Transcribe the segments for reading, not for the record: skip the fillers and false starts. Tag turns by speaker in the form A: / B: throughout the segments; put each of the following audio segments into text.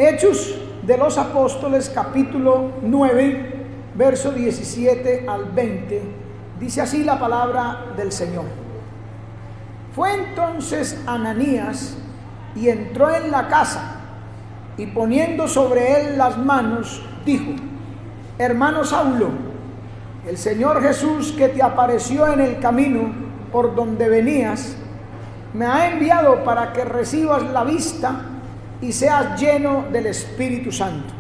A: Hechos de los Apóstoles, capítulo 9, verso 17 al 20, dice así la palabra del Señor. Fue entonces Ananías y entró en la casa, y poniendo sobre él las manos, dijo: hermano Saulo, el Señor Jesús, que te apareció en el camino por donde venías, me ha enviado para que recibas la vista y seas lleno del Espíritu Santo.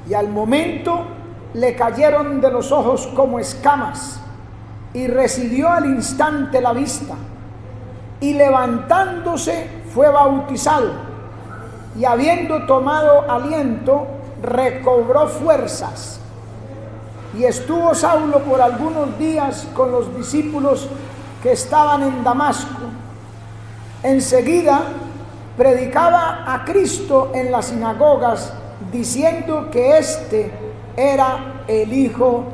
A: Y al momento le cayeron de los ojos como escamas, y recibió al instante la vista, y levantándose fue bautizado, y habiendo tomado aliento, recobró fuerzas. Y estuvo Saulo por algunos días con los discípulos que estaban en Damasco. Enseguida predicaba a Cristo en las sinagogas, diciendo que éste era el Hijo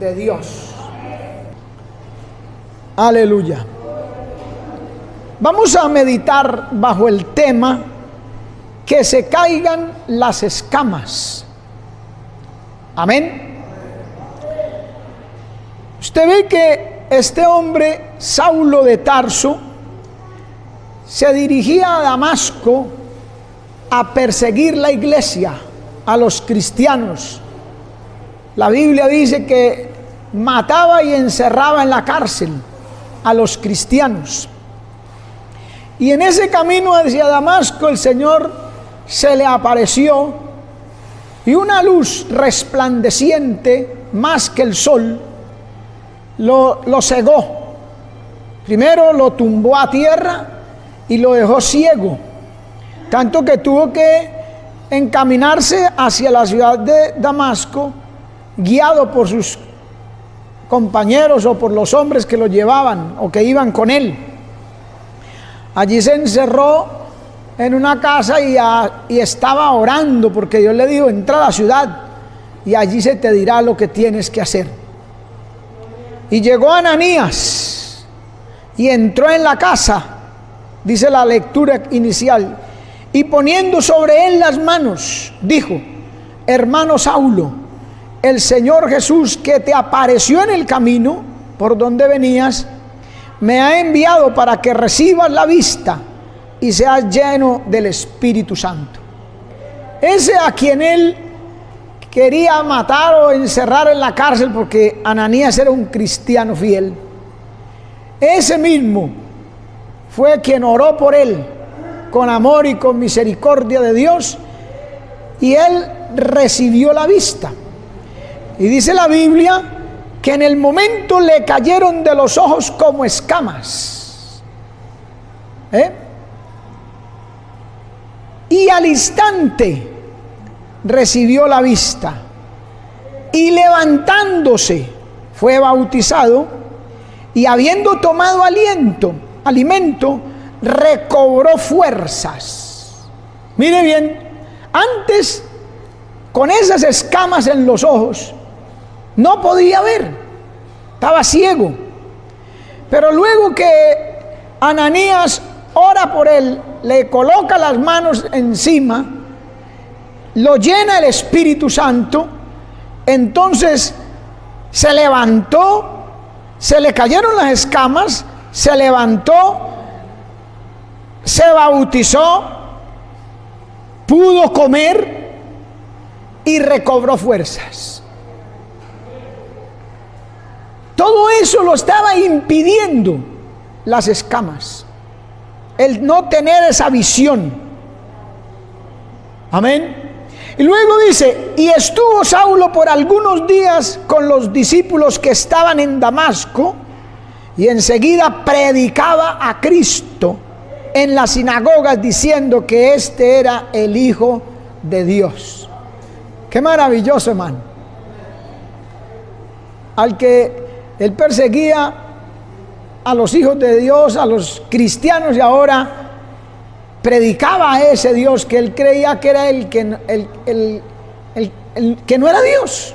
A: de Dios. Aleluya. Vamos a meditar bajo el tema que se caigan las escamas. Amén. Usted ve que este hombre, Saulo de Tarso, se dirigía a Damasco a perseguir la iglesia, a los cristianos. La Biblia dice que mataba y encerraba en la cárcel a los cristianos. Y en ese camino hacia Damasco el Señor se le apareció, y una luz resplandeciente más que el sol lo cegó. Primero lo tumbó a tierra y lo dejó ciego, tanto que tuvo que encaminarse hacia la ciudad de Damasco, guiado por sus compañeros o por los hombres que lo llevaban o que iban con él. Allí se encerró en una casa y estaba orando, porque Dios le dijo: entra a la ciudad y allí se te dirá lo que tienes que hacer. Y llegó Ananías y entró en la casa, dice la lectura inicial, y poniendo sobre él las manos, dijo: hermano Saulo, el Señor Jesús, que te apareció en el camino por donde venías, me ha enviado para que recibas la vista y seas lleno del Espíritu Santo. Ese a quien él quería matar o encerrar en la cárcel, porque Ananías era un cristiano fiel, ese mismo fue quien oró por él con amor y con misericordia de Dios, y él recibió la vista. Y dice la Biblia que en el momento le cayeron de los ojos como escamas. Y al instante recibió la vista, y levantándose fue bautizado, y habiendo tomado alimento, recobró fuerzas. Mire bien, antes con esas escamas en los ojos no podía ver, estaba ciego. Pero luego que Ananías ora por él, le coloca las manos encima, lo llena el Espíritu Santo, entonces se levantó, se le cayeron las escamas, se levantó, se bautizó, pudo comer y recobró fuerzas. Todo eso lo estaba impidiendo las escamas, el no tener esa visión. Amén. Y luego dice: y estuvo Saulo por algunos días con los discípulos que estaban en Damasco, y enseguida predicaba a Cristo en las sinagogas, diciendo que este era el Hijo de Dios. Qué maravilloso, hermano. Al que él perseguía a los hijos de Dios, a los cristianos, y ahora predicaba a ese Dios que él creía que era el que no era Dios,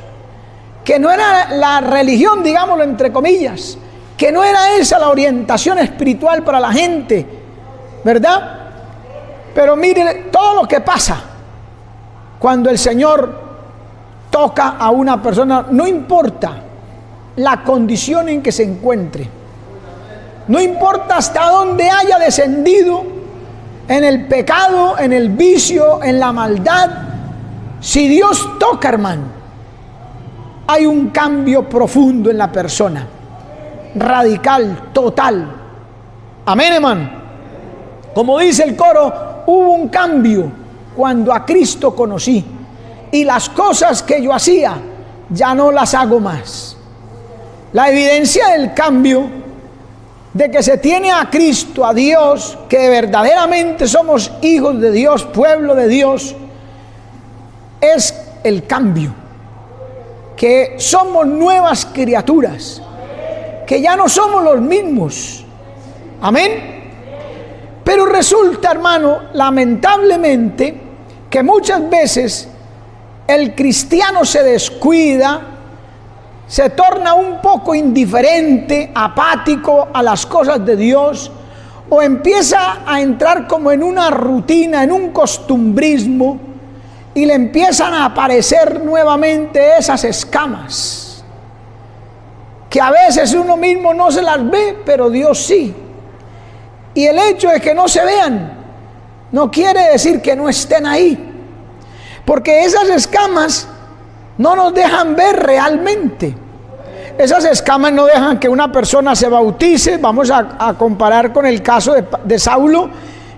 A: que no era la religión, digámoslo entre comillas, que no era esa la orientación espiritual para la gente, ¿verdad? Pero mire todo lo que pasa cuando el Señor toca a una persona, no importa la condición en que se encuentre, no importa hasta dónde haya descendido, en el pecado, en el vicio, en la maldad, si Dios toca, hermano, hay un cambio profundo en la persona, radical, total. Amén, hermano. Como dice el coro, hubo un cambio cuando a Cristo conocí, y las cosas que yo hacía ya no las hago más. La evidencia del cambio, de que se tiene a Cristo, a Dios, que verdaderamente somos hijos de Dios, pueblo de Dios, es el cambio, que somos nuevas criaturas, que ya no somos los mismos. Amén. Pero resulta, hermano, lamentablemente, que muchas veces el cristiano se descuida, se torna un poco indiferente, apático a las cosas de Dios, o empieza a entrar como en una rutina, en un costumbrismo, y le empiezan a aparecer nuevamente esas escamas, que a veces uno mismo no se las ve, pero Dios sí. Y el hecho de que no se vean no quiere decir que no estén ahí, porque esas escamas no nos dejan ver realmente. Esas escamas no dejan que una persona se bautice. Vamos a comparar con el caso de Saulo,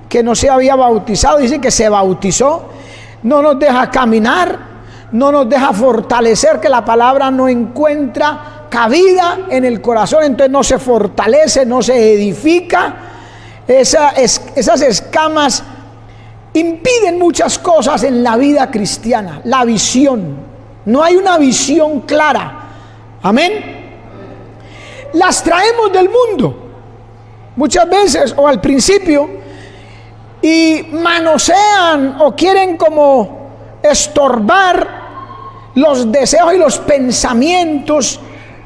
A: que no se había bautizado, dice que se bautizó. No nos deja caminar, no nos deja fortalecer, que la palabra no encuentra cabida en el corazón, entonces no se fortalece, no se edifica. Esas escamas impiden muchas cosas en la vida cristiana. La visión, no hay una visión clara. Amén. Las traemos del mundo muchas veces, o al principio, y manosean o quieren como estorbar los deseos y los pensamientos,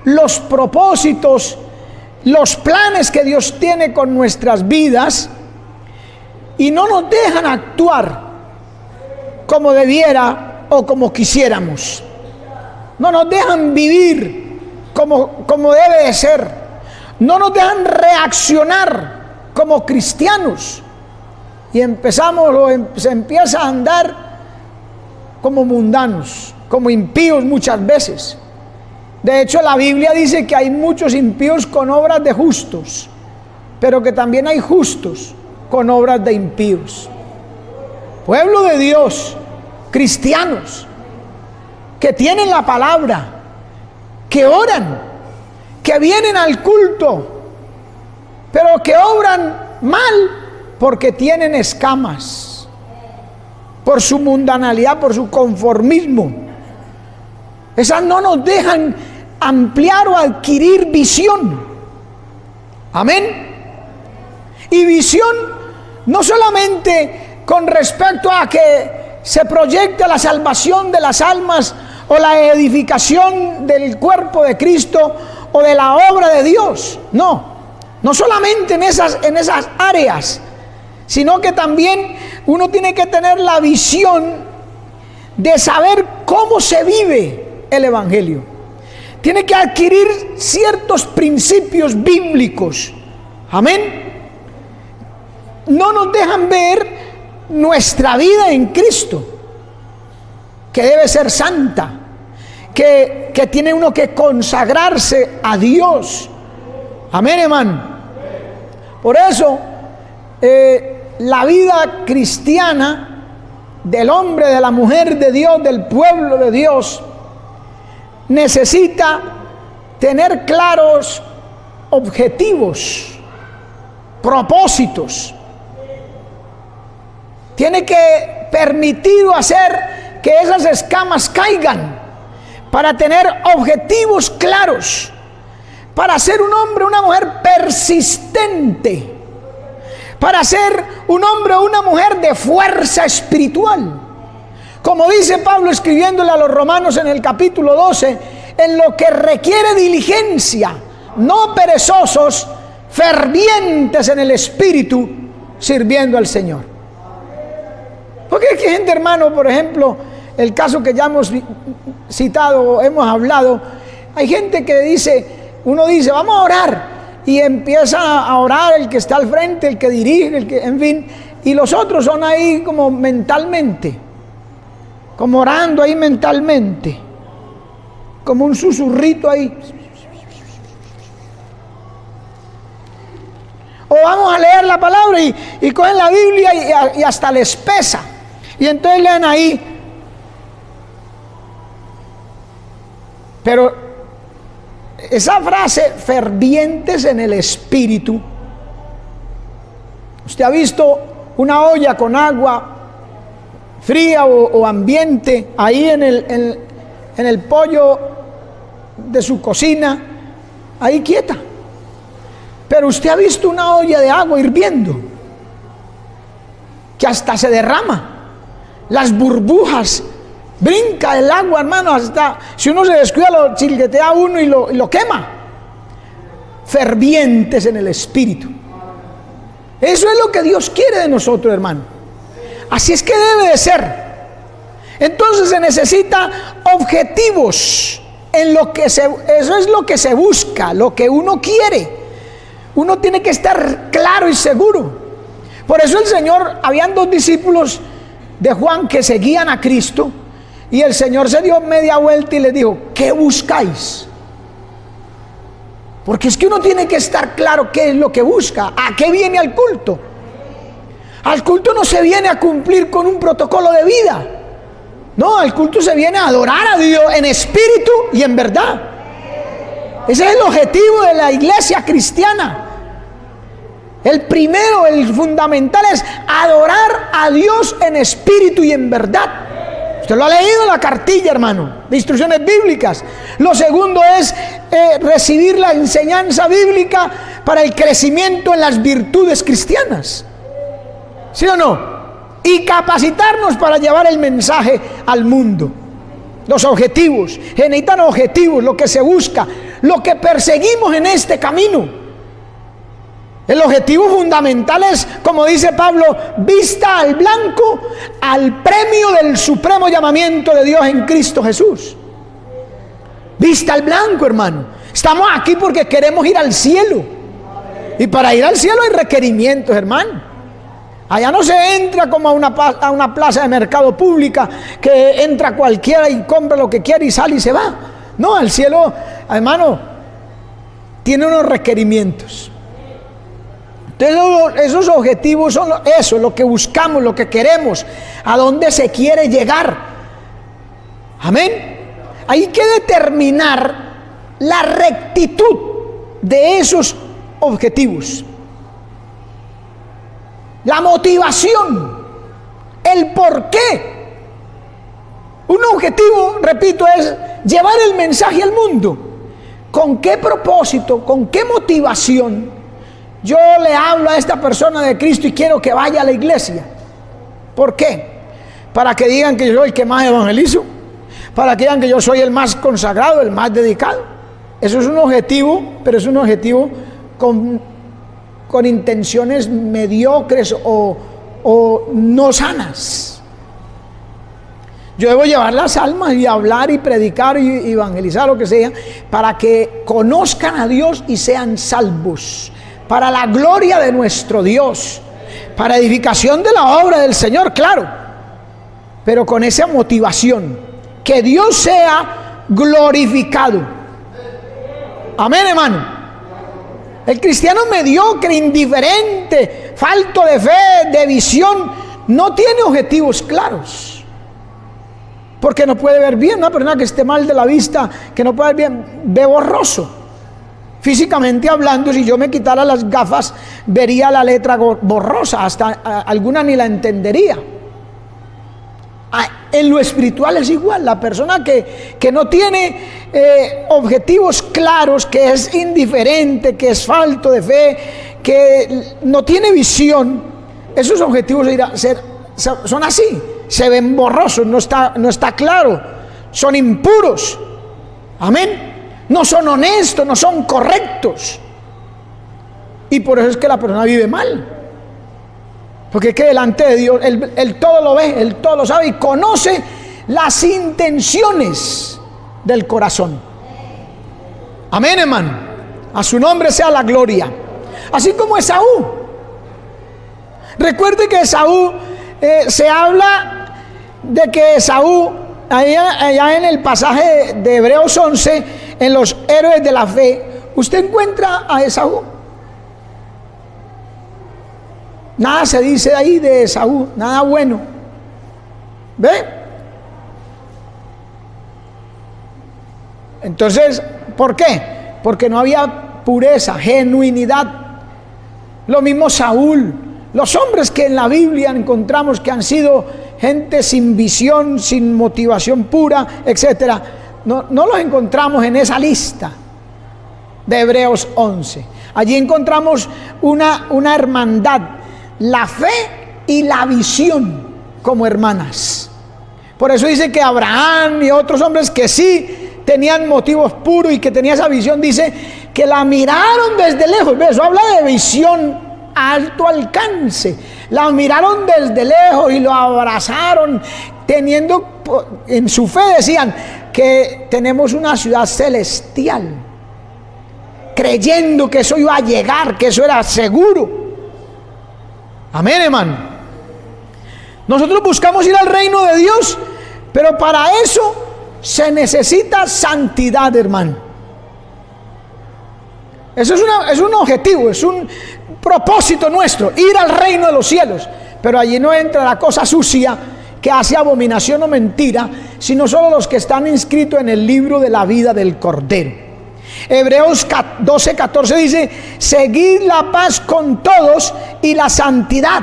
A: los propósitos, los planes que Dios tiene con nuestras vidas, y no nos dejan actuar como debiera o como quisiéramos. No nos dejan vivir como debe de ser. No nos dejan reaccionar como cristianos. Y se empieza a andar como mundanos, como impíos muchas veces. De hecho, la Biblia dice que hay muchos impíos con obras de justos, pero que también hay justos con obras de impíos. Pueblo de Dios, cristianos, que tienen la palabra, que oran, que vienen al culto, pero que obran mal porque tienen escamas, por su mundanalidad, por su conformismo. Esas no nos dejan ampliar o adquirir visión. Amén. Y visión no solamente con respecto a que se proyecte la salvación de las almas o la edificación del cuerpo de Cristo o de la obra de Dios. No solamente en esas áreas, sino que también uno tiene que tener la visión de saber cómo se vive el Evangelio. Tiene que adquirir ciertos principios bíblicos. Amén. No nos dejan ver nuestra vida en Cristo, que debe ser santa, que tiene uno que consagrarse a Dios. Amén, hermano. Por eso la vida cristiana del hombre, de la mujer de Dios, del pueblo de Dios, necesita tener claros objetivos, propósitos. Tiene que permitir o hacer que esas escamas caigan para tener objetivos claros, para ser un hombre o una mujer persistente, para ser un hombre o una mujer de fuerza espiritual. Como dice Pablo escribiéndole a los romanos en el capítulo 12, en lo que requiere diligencia, no perezosos, fervientes en el espíritu, sirviendo al Señor. Porque hay gente, hermano, por ejemplo, el caso que ya hemos citado, hemos hablado, hay gente que dice, uno dice, vamos a orar, y empieza a orar el que está al frente, el que dirige, el que, en fin, y los otros son ahí como mentalmente, como orando ahí mentalmente, como un susurrito ahí. O vamos a leer la palabra y cogen la Biblia y hasta les pesa. Y entonces leen ahí. Pero esa frase, fervientes en el espíritu. ¿Usted ha visto una olla con agua fría o ambiente ahí en el pollo de su cocina? Ahí quieta. Pero usted ha visto una olla de agua hirviendo, que hasta se derrama, las burbujas, brinca el agua, hermano, hasta si uno se descuida lo chilguetea a uno y lo quema. Fervientes en el espíritu. Eso es lo que Dios quiere de nosotros, hermano. Así es que debe de ser. Entonces se necesita objetivos en lo que eso es lo que se busca, lo que uno quiere. Uno tiene que estar claro y seguro. Por eso el Señor, habían dos discípulos de Juan que seguían a Cristo, y el Señor se dio media vuelta y les dijo, ¿qué buscáis? Porque es que uno tiene que estar claro qué es lo que busca, a qué viene al culto. Al culto no se viene a cumplir con un protocolo de vida. No, al culto se viene a adorar a Dios en espíritu y en verdad. Ese es el objetivo de la iglesia cristiana. El primero, el fundamental es adorar a Dios en espíritu y en verdad. Usted lo ha leído en la cartilla, hermano, de instrucciones bíblicas. Lo segundo es recibir la enseñanza bíblica para el crecimiento en las virtudes cristianas. ¿Sí o no? Y capacitarnos para llevar el mensaje al mundo. Los objetivos, se necesitan objetivos, lo que se busca, lo que perseguimos en este camino. El objetivo fundamental es, como dice Pablo, vista al blanco, al premio del supremo llamamiento de Dios en Cristo Jesús. Vista al blanco, hermano. Estamos aquí porque queremos ir al cielo. Y para ir al cielo hay requerimientos, hermano. Allá no se entra como a una plaza de mercado pública, que entra cualquiera y compra lo que quiere y sale y se va. No, al cielo, hermano, tiene unos requerimientos. Entonces esos objetivos son eso, lo que buscamos, lo que queremos, a dónde se quiere llegar. Amén. Hay que determinar la rectitud de esos objetivos. La motivación, el por qué. Un objetivo, repito, es llevar el mensaje al mundo. ¿Con qué propósito, con qué motivación yo le hablo a esta persona de Cristo y quiero que vaya a la iglesia? ¿Por qué? Para que digan que yo soy el que más evangelizo, para que digan que yo soy el más consagrado, el más dedicado. Eso es un objetivo, pero es un objetivo con intenciones mediocres o no sanas. Yo debo llevar las almas y hablar y predicar y evangelizar, lo que sea, para que conozcan a Dios y sean salvos, para la gloria de nuestro Dios, para edificación de la obra del Señor, claro, pero con esa motivación, que Dios sea glorificado. Amén, hermano. El cristiano mediocre, indiferente, falto de fe, de visión, no tiene objetivos claros, porque no puede ver bien. Una persona que esté mal de la vista, que no puede ver bien, ve borroso. Físicamente hablando, si yo me quitara las gafas, vería la letra borrosa, hasta alguna ni la entendería. En lo espiritual es igual. La persona que no tiene objetivos claros, que es indiferente, que es falto de fe, que no tiene visión, esos objetivos son así, se ven borrosos, no está claro, son impuros. Amén. No son honestos, no son correctos. Y por eso es que la persona vive mal. Porque es que delante de Dios, Él todo lo ve, Él todo lo sabe y conoce las intenciones del corazón. Amén, hermano. A su nombre sea la gloria. Así como Esaú. Recuerde que Esaú, se habla de que Esaú, allá en el pasaje de Hebreos 11, en los héroes de la fe, usted encuentra a Esaú. Nada se dice ahí de Esaú, nada bueno. ¿Ve? Entonces, ¿por qué? Porque no había pureza, genuinidad. Lo mismo Saúl. Los hombres que en la Biblia encontramos que han sido gente sin visión, sin motivación pura, etcétera, no los encontramos en esa lista de Hebreos 11. Allí encontramos una hermandad, la fe y la visión como hermanas. Por eso dice que Abraham y otros hombres que sí tenían motivos puros y que tenían esa visión, dice que la miraron desde lejos. Eso habla de visión a alto alcance. La miraron desde lejos y lo abrazaron, teniendo en su fe, decían que tenemos una ciudad celestial, creyendo que eso iba a llegar, que eso era seguro. Amén, hermano. Nosotros buscamos ir al reino de Dios, pero para eso se necesita santidad, hermano. Eso es un objetivo, es un propósito nuestro, ir al reino de los cielos. Pero allí no entra la cosa sucia que hace abominación o mentira, sino solo los que están inscritos en el libro de la vida del Cordero. Hebreos 12:14 dice: seguid la paz con todos y la santidad,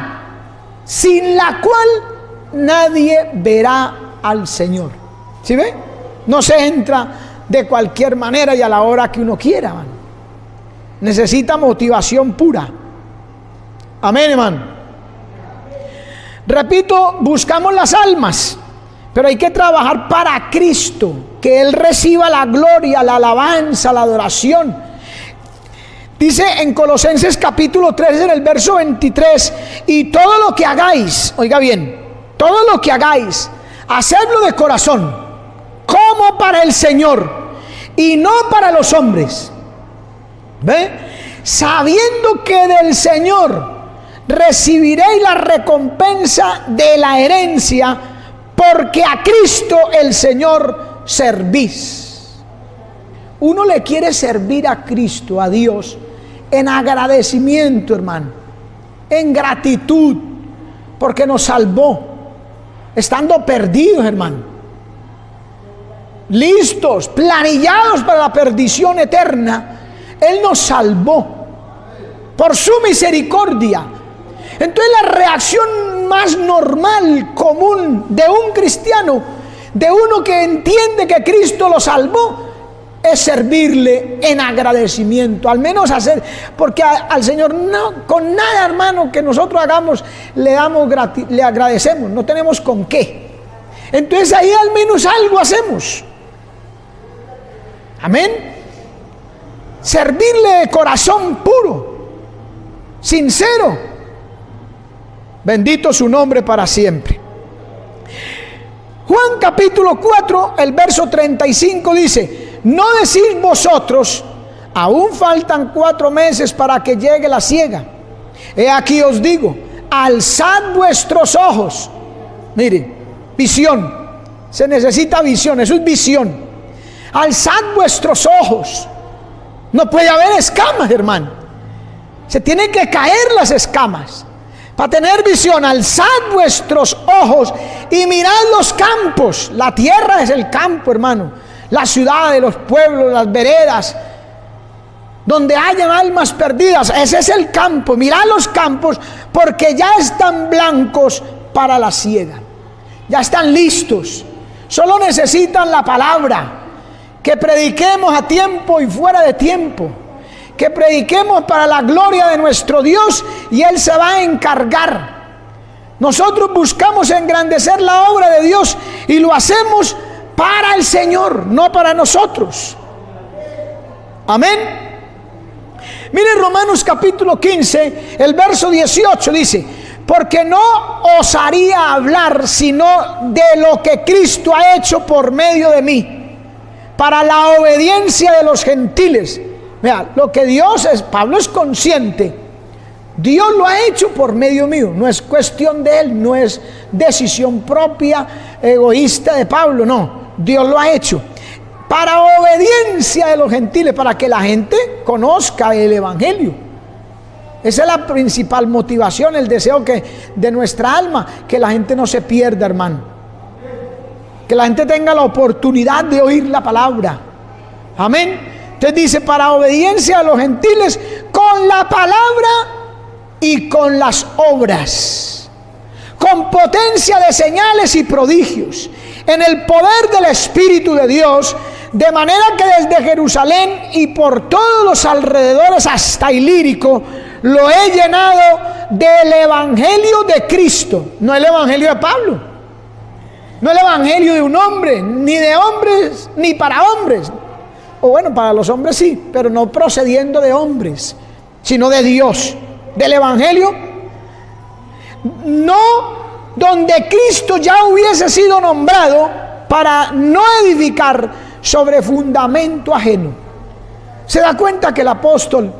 A: sin la cual nadie verá al Señor. ¿Sí ve? No se entra de cualquier manera y a la hora que uno quiera, man. Necesita motivación pura. Amén, hermano. Repito, buscamos las almas, pero hay que trabajar para Cristo, que Él reciba la gloria, la alabanza, la adoración. Dice en Colosenses capítulo 3, en el verso 23: y todo lo que hagáis, oiga bien, todo lo que hagáis, hacedlo de corazón, como para el Señor y no para los hombres. ¿Ve? Sabiendo que del Señor recibiréis la recompensa de la herencia, porque a Cristo el Señor servís. Uno le quiere servir a Cristo, a Dios, en agradecimiento, hermano, en gratitud, porque nos salvó, estando perdidos, hermano, listos, planillados para la perdición eterna. Él nos salvó por su misericordia. Entonces la reacción más normal, común de un cristiano, de uno que entiende que Cristo lo salvó, es servirle en agradecimiento. Al menos hacer, porque al Señor no, con nada, hermano, que nosotros hagamos le agradecemos, no tenemos con qué. Entonces ahí al menos algo hacemos. Amén. Servirle de corazón puro, sincero. Bendito su nombre para siempre. Juan capítulo 4, el verso 35 dice: no decís vosotros, aún faltan 4 meses para que llegue la siega. He aquí os digo, alzad vuestros ojos. Mire, visión. Se necesita visión, eso es visión. Alzad vuestros ojos. No puede haber escamas, hermano. Se tienen que caer las escamas. Para tener visión, alzad vuestros ojos y mirad los campos. La tierra es el campo, hermano. Las ciudades, los pueblos, las veredas, donde hayan almas perdidas, ese es el campo. Mirad los campos, porque ya están blancos para la siega. Ya están listos. Solo necesitan la palabra. Que prediquemos a tiempo y fuera de tiempo. Que prediquemos para la gloria de nuestro Dios y Él se va a encargar. Nosotros buscamos engrandecer la obra de Dios y lo hacemos para el Señor, no para nosotros. Amén. Mire Romanos capítulo 15, el verso 18 dice: porque no osaría hablar sino de lo que Cristo ha hecho por medio de mí, para la obediencia de los gentiles. Vea, lo que Dios es, Pablo es consciente, Dios lo ha hecho por medio mío, no es cuestión de él, no es decisión propia, egoísta de Pablo, no, Dios lo ha hecho para obediencia de los gentiles, para que la gente conozca el evangelio. Esa es la principal motivación, el deseo de nuestra alma, que la gente no se pierda, hermano, que la gente tenga la oportunidad de oír la palabra. Amén. Entonces dice, para obediencia a los gentiles, con la palabra y con las obras, con potencia de señales y prodigios, en el poder del Espíritu de Dios, de manera que desde Jerusalén y por todos los alrededores hasta Ilírico, lo he llenado del evangelio de Cristo. No el evangelio de Pablo, no el evangelio de un hombre, ni de hombres, ni para hombres. O bueno, para los hombres sí, pero no procediendo de hombres, sino de Dios, del evangelio, no donde Cristo ya hubiese sido nombrado, para no edificar sobre fundamento ajeno. Se da cuenta que el apóstol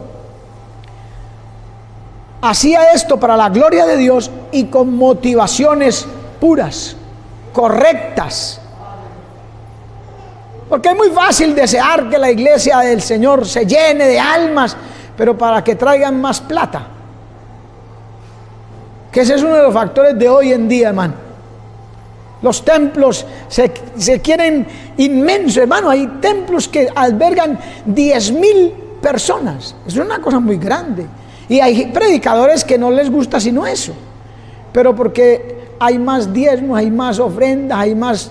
A: hacía esto para la gloria de Dios y con motivaciones puras, correctas. Porque es muy fácil desear que la iglesia del Señor se llene de almas, pero para que traigan más plata. Que ese es uno de los factores de hoy en día, hermano. Los templos se quieren inmensos, hermano. Hay templos que albergan 10,000 personas. Es una cosa muy grande. Y hay predicadores que no les gusta sino eso. Pero porque hay más diezmos, hay más ofrendas, hay más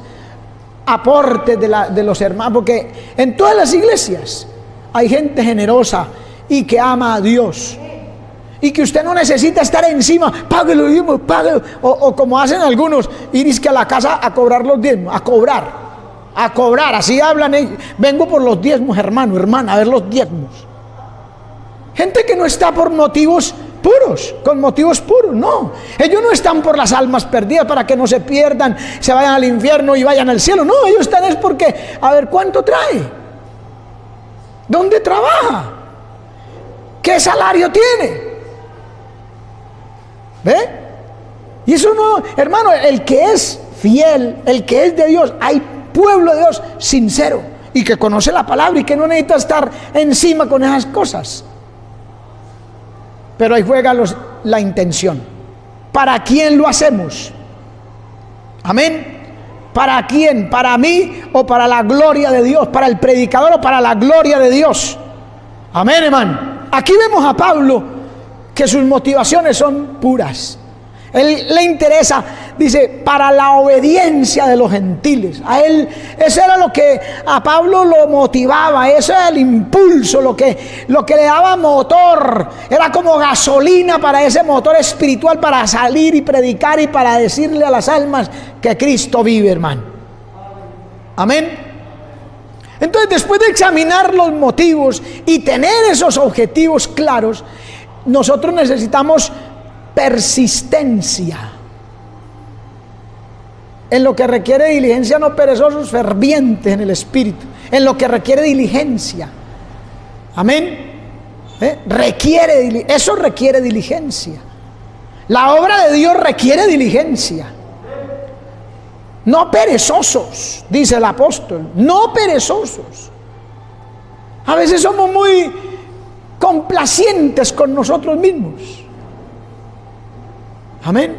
A: aportes de los hermanos, porque en todas las iglesias hay gente generosa y que ama a Dios, y que usted no necesita estar encima, pague los diezmos, pague, o como hacen algunos, ir a la casa a cobrar los diezmos, a cobrar, así hablan ellos. Vengo por los diezmos, hermano, hermana, a ver los diezmos. Gente que no está por motivos puros, con motivos puros, no. Ellos no están por las almas perdidas para que no se pierdan, se vayan al infierno y vayan al cielo. No, ellos están es porque, a ver cuánto trae, dónde trabaja, qué salario tiene. ¿Ve? Y eso no, hermano, el que es fiel, el que es de Dios, hay pueblo de Dios sincero y que conoce la palabra y que no necesita estar encima con esas cosas. Pero ahí juega la intención. ¿Para quién lo hacemos? Amén. ¿Para quién? ¿Para mí o para la gloria de Dios? ¿Para el predicador o para la gloria de Dios? Amén, hermano. Aquí vemos a Pablo que sus motivaciones son puras. Él le interesa, dice, para la obediencia de los gentiles. A él, eso era lo que a Pablo lo motivaba, eso era el impulso, lo que le daba motor. Era como gasolina para ese motor espiritual, para salir y predicar y para decirle a las almas que Cristo vive, hermano. Amén. Entonces, después de examinar los motivos y tener esos objetivos claros, nosotros necesitamos persistencia en lo que requiere diligencia, no perezosos, fervientes en el espíritu, en lo que requiere diligencia. Amén. Eso requiere diligencia. La obra de Dios requiere diligencia. No perezosos, dice el apóstol, no perezosos. A veces somos muy complacientes con nosotros mismos. Amén.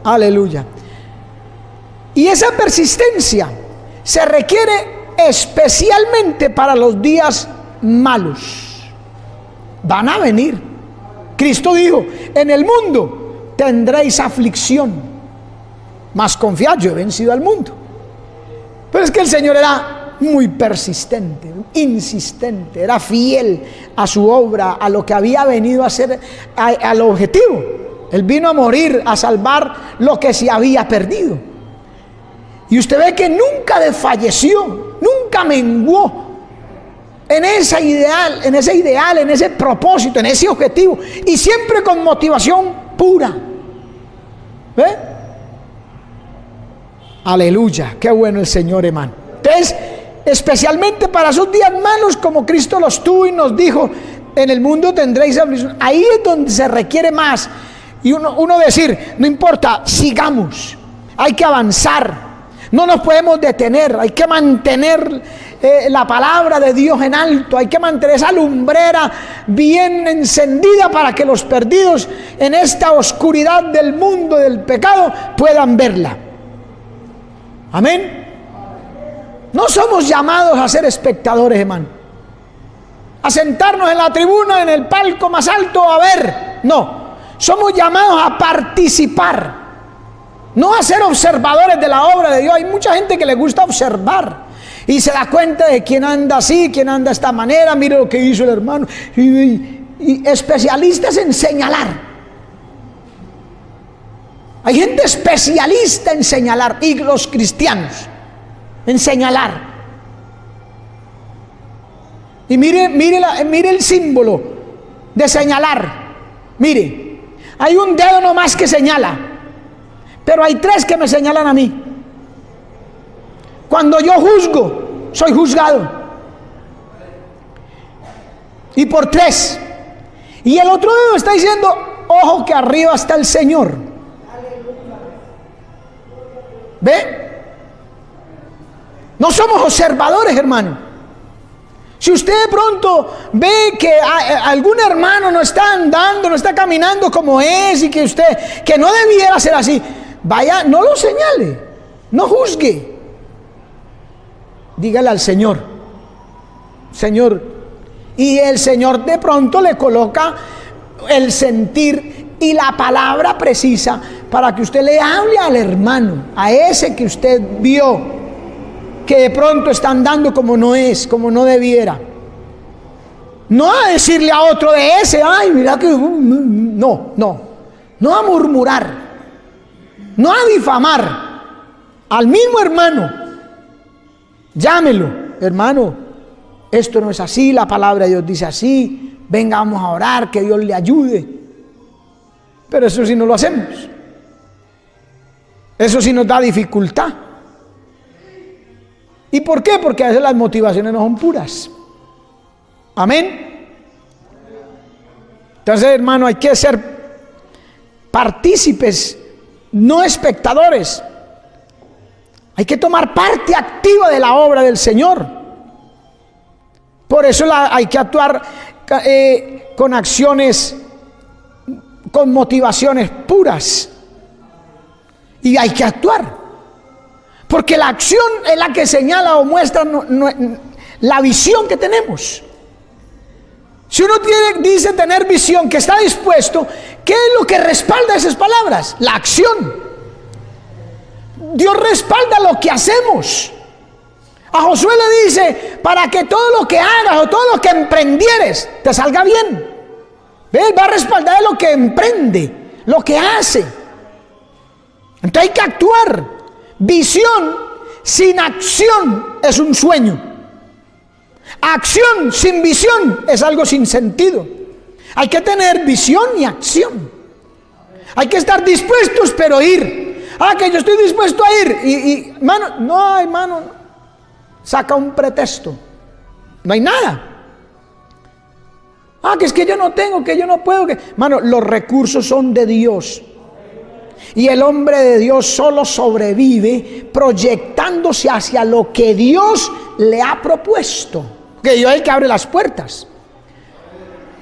A: Aleluya. Y esa persistencia se requiere especialmente para los días malos. Van a venir. Cristo dijo, en el mundo tendréis aflicción, mas confiad, yo he vencido al mundo. Pero es que el Señor era muy persistente, insistente, era fiel a su obra, a lo que había venido a hacer, al objetivo. Él vino a morir, a salvar lo que se había perdido. Y usted ve que nunca desfalleció, nunca menguó en ese ideal, en ese propósito, en ese objetivo. Y siempre con motivación pura. ¿Ve? Aleluya, qué bueno el Señor, hermano. Entonces, especialmente para esos días malos, como Cristo los tuvo y nos dijo, en el mundo tendréis aflicción. Ahí es donde se requiere más. Y uno decir, no importa, sigamos. Hay que avanzar. No nos podemos detener. Hay que mantener la palabra de Dios en alto. Hay que mantener esa lumbrera bien encendida para que los perdidos en esta oscuridad del mundo, del pecado, puedan verla. Amén. No somos llamados a ser espectadores, hermano, a sentarnos en la tribuna, en el palco más alto a ver. No, somos llamados a participar, no a ser observadores de la obra de Dios. Hay mucha gente que le gusta observar y se da cuenta de quién anda así, quién anda de esta manera, mire lo que hizo el hermano, y especialistas en señalar. Hay gente especialista en señalar, y los cristianos en señalar. Y mire el símbolo de señalar. Mire, hay un dedo nomás que señala, pero hay tres que me señalan a mí. Cuando yo juzgo, soy juzgado, y por tres. Y el otro dedo está diciendo, ojo que arriba está el Señor. ¿Ve? No somos observadores, hermano. Si usted de pronto ve que algún hermano no está andando, no está caminando como es, y que usted, que no debiera ser así, vaya, no lo señale, no juzgue. Dígale al Señor, Señor, y el Señor de pronto le coloca el sentir y la palabra precisa para que usted le hable al hermano, a ese que usted vio que de pronto está andando como no es, como no debiera. No a decirle a otro de ese, ay, mira que... No a murmurar, no a difamar. Al mismo hermano, llámelo, hermano, esto no es así, la palabra de Dios dice así, venga, vamos a orar, que Dios le ayude. Pero eso sí no lo hacemos. Eso sí nos da dificultad. ¿Y por qué? Porque a veces las motivaciones no son puras. Amén. Entonces, hermano, hay que ser partícipes, no espectadores. Hay que tomar parte activa de la obra del Señor. Por eso hay que actuar con acciones, con motivaciones puras. Y hay que actuar. Porque la acción es la que señala o muestra la visión que tenemos. Si uno dice tener visión, que está dispuesto, ¿qué es lo que respalda esas palabras? La acción. Dios respalda lo que hacemos. A Josué le dice, para que todo lo que hagas o todo lo que emprendieres te salga bien. Él va a respaldar lo que emprende, lo que hace. Entonces hay que actuar. Visión sin acción es un sueño. Acción sin visión es algo sin sentido. Hay que tener visión y acción. Hay que estar dispuestos, pero ir. Que yo estoy dispuesto a ir. Hermano, no, hermano, saca un pretexto. No hay nada. Que es que yo no tengo, que yo no puedo. Hermano, los recursos son de Dios. Y el hombre de Dios solo sobrevive proyectándose hacia lo que Dios le ha propuesto. Que Dios es el que abre las puertas.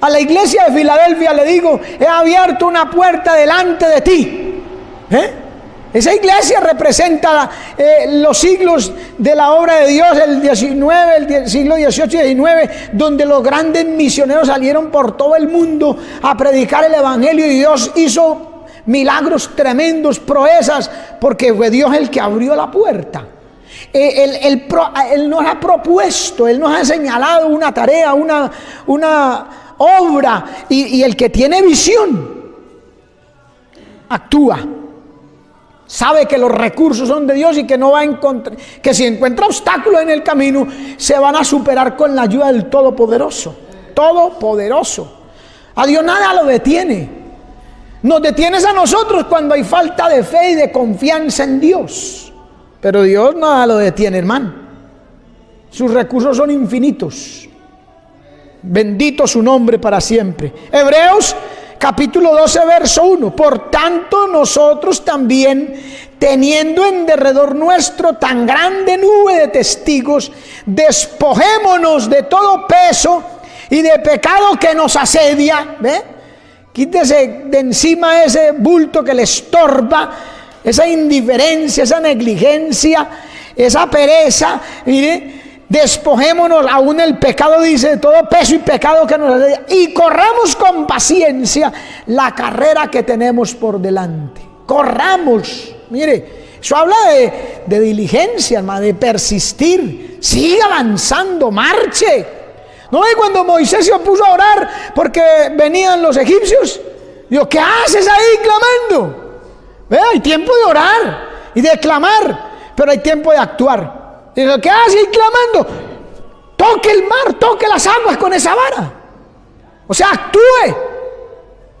A: A la iglesia de Filadelfia le digo, he abierto una puerta delante de ti. Esa iglesia representa los siglos de la obra de Dios, el siglo XVIII y XIX, donde los grandes misioneros salieron por todo el mundo a predicar el evangelio, y Dios hizo milagros tremendos, proezas, porque fue Dios el que abrió la puerta. Él nos ha propuesto, Él nos ha señalado una tarea, una obra, y el que tiene visión actúa. Sabe que los recursos son de Dios y que no va a encontrar, que si encuentra obstáculos en el camino, se van a superar con la ayuda del Todopoderoso. Todopoderoso. A Dios nada lo detiene. Nos detienes a nosotros cuando hay falta de fe y de confianza en Dios. Pero Dios nada lo detiene, hermano. Sus recursos son infinitos. Bendito su nombre para siempre. Hebreos capítulo 12, verso 1. Por tanto, nosotros también, teniendo en derredor nuestro tan grande nube de testigos, despojémonos de todo peso y de pecado que nos asedia. ¿Ve? Quítese de encima ese bulto que le estorba, esa indiferencia, esa negligencia, esa pereza. Mire, despojémonos, aún el pecado dice, de todo peso y pecado que nos asedia, y corramos con paciencia la carrera que tenemos por delante. Corramos. Mire, eso habla de diligencia, hermano, de persistir. Siga avanzando, marche. ¿No ve cuando Moisés se puso a orar porque venían los egipcios? Dijo, ¿qué haces ahí clamando? ¿Ve? Hay tiempo de orar y de clamar, pero hay tiempo de actuar. Dijo, ¿qué haces ahí clamando? Toque el mar, toque las aguas con esa vara. O sea, actúe,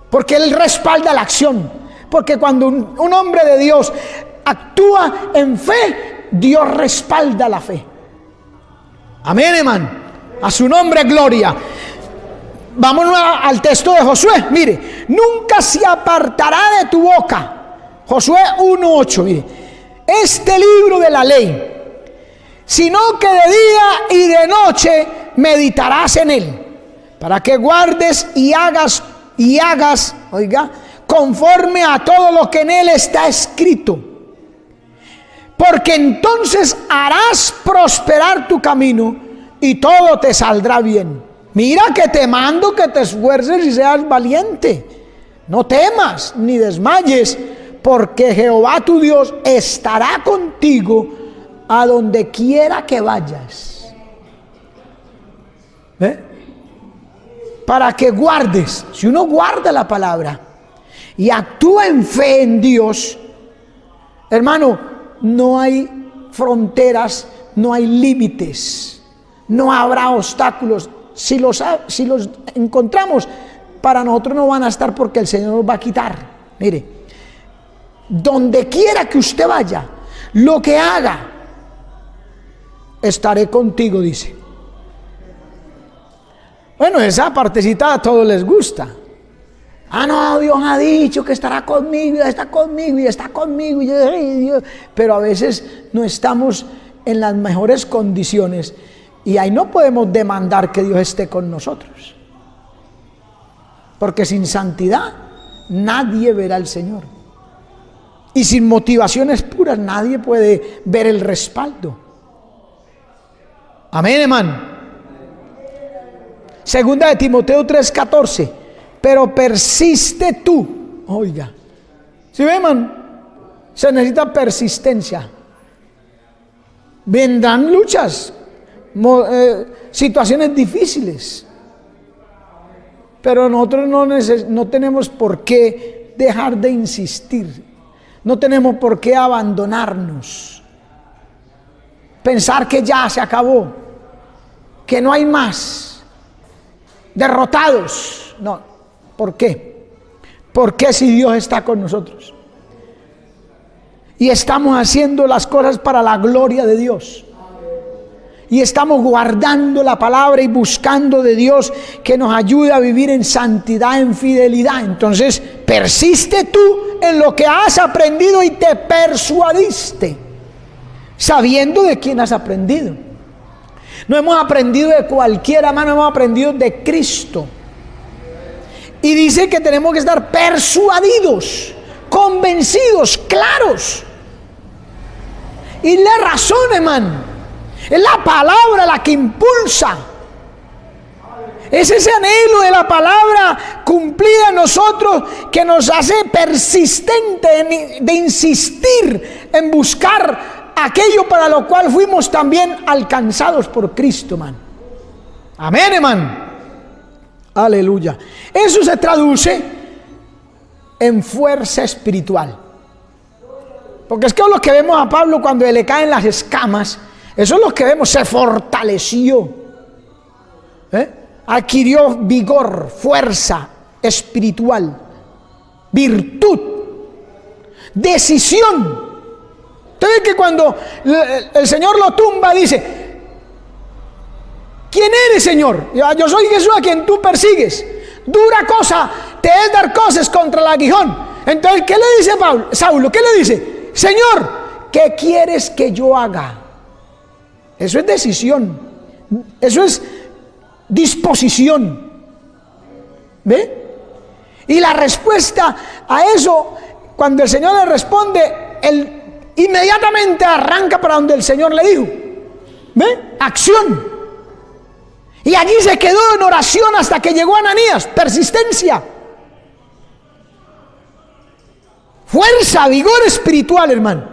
A: porque Él respalda la acción. Porque cuando un hombre de Dios actúa en fe, Dios respalda la fe. Amén, hermano. A su nombre, gloria. Vámonos al texto de Josué. Mire, nunca se apartará de tu boca. Josué 1:8. Mire, este libro de la ley, sino que de día y de noche meditarás en él, para que guardes y hagas, oiga, conforme a todo lo que en él está escrito. Porque entonces harás prosperar tu camino y todo te saldrá bien. Mira que te mando que te esfuerces y seas valiente. No temas ni desmayes, porque Jehová tu Dios estará contigo a donde quiera que vayas. ¿Ve? Para que guardes. Si uno guarda la palabra y actúa en fe en Dios, hermano, no hay fronteras, no hay límites. No habrá obstáculos. Si los encontramos, para nosotros no van a estar, porque el Señor nos va a quitar. Mire, donde quiera que usted vaya, lo que haga, estaré contigo, dice. Bueno, esa partecita a todos les gusta. Ah, no, Dios ha dicho que estará conmigo, está conmigo y está conmigo. Pero a veces no estamos en las mejores condiciones. Y ahí no podemos demandar que Dios esté con nosotros, porque sin santidad nadie verá al Señor, y sin motivaciones puras nadie puede ver el respaldo. Amén, hermano. Segunda de Timoteo 3:14. Pero persiste tú. Oiga, ¿sí ve, hermano? Se necesita persistencia. Vendrán luchas, situaciones difíciles, pero nosotros no tenemos por qué dejar de insistir, no tenemos por qué abandonarnos, pensar que ya se acabó, que no hay más, derrotados. No, ¿por qué? Porque si Dios está con nosotros y estamos haciendo las cosas para la gloria de Dios, y estamos guardando la palabra y buscando de Dios que nos ayude a vivir en santidad, en fidelidad, entonces persiste tú en lo que has aprendido y te persuadiste, sabiendo de quién has aprendido. No hemos aprendido de cualquiera, hermano, hemos aprendido de Cristo. Y dice que tenemos que estar persuadidos, convencidos, claros. Y la razón, hermano, es la palabra la que impulsa. Es ese anhelo de la palabra cumplida en nosotros que nos hace persistente de insistir en buscar aquello para lo cual fuimos también alcanzados por Cristo, hermano. Amén, hermano. Aleluya. Eso se traduce en fuerza espiritual. Porque es que lo que vemos a Pablo cuando le caen las escamas, eso es lo que vemos, se fortaleció, adquirió vigor, fuerza espiritual. virtud, decisión. Usted ve que cuando el Señor lo tumba dice: ¿quién eres, Señor? Yo soy Jesús a quien tú persigues. Dura cosa te es dar cosas contra el aguijón. Entonces, ¿qué le dice Saulo? ¿Qué le dice? Señor, ¿qué quieres que yo haga? Eso es decisión. Eso es disposición. ¿Ve? Y la respuesta a eso, cuando el Señor le responde, él inmediatamente arranca para donde el Señor le dijo. ¿Ve? Acción. Y allí se quedó en oración hasta que llegó Ananías. Persistencia, fuerza, vigor espiritual, hermano.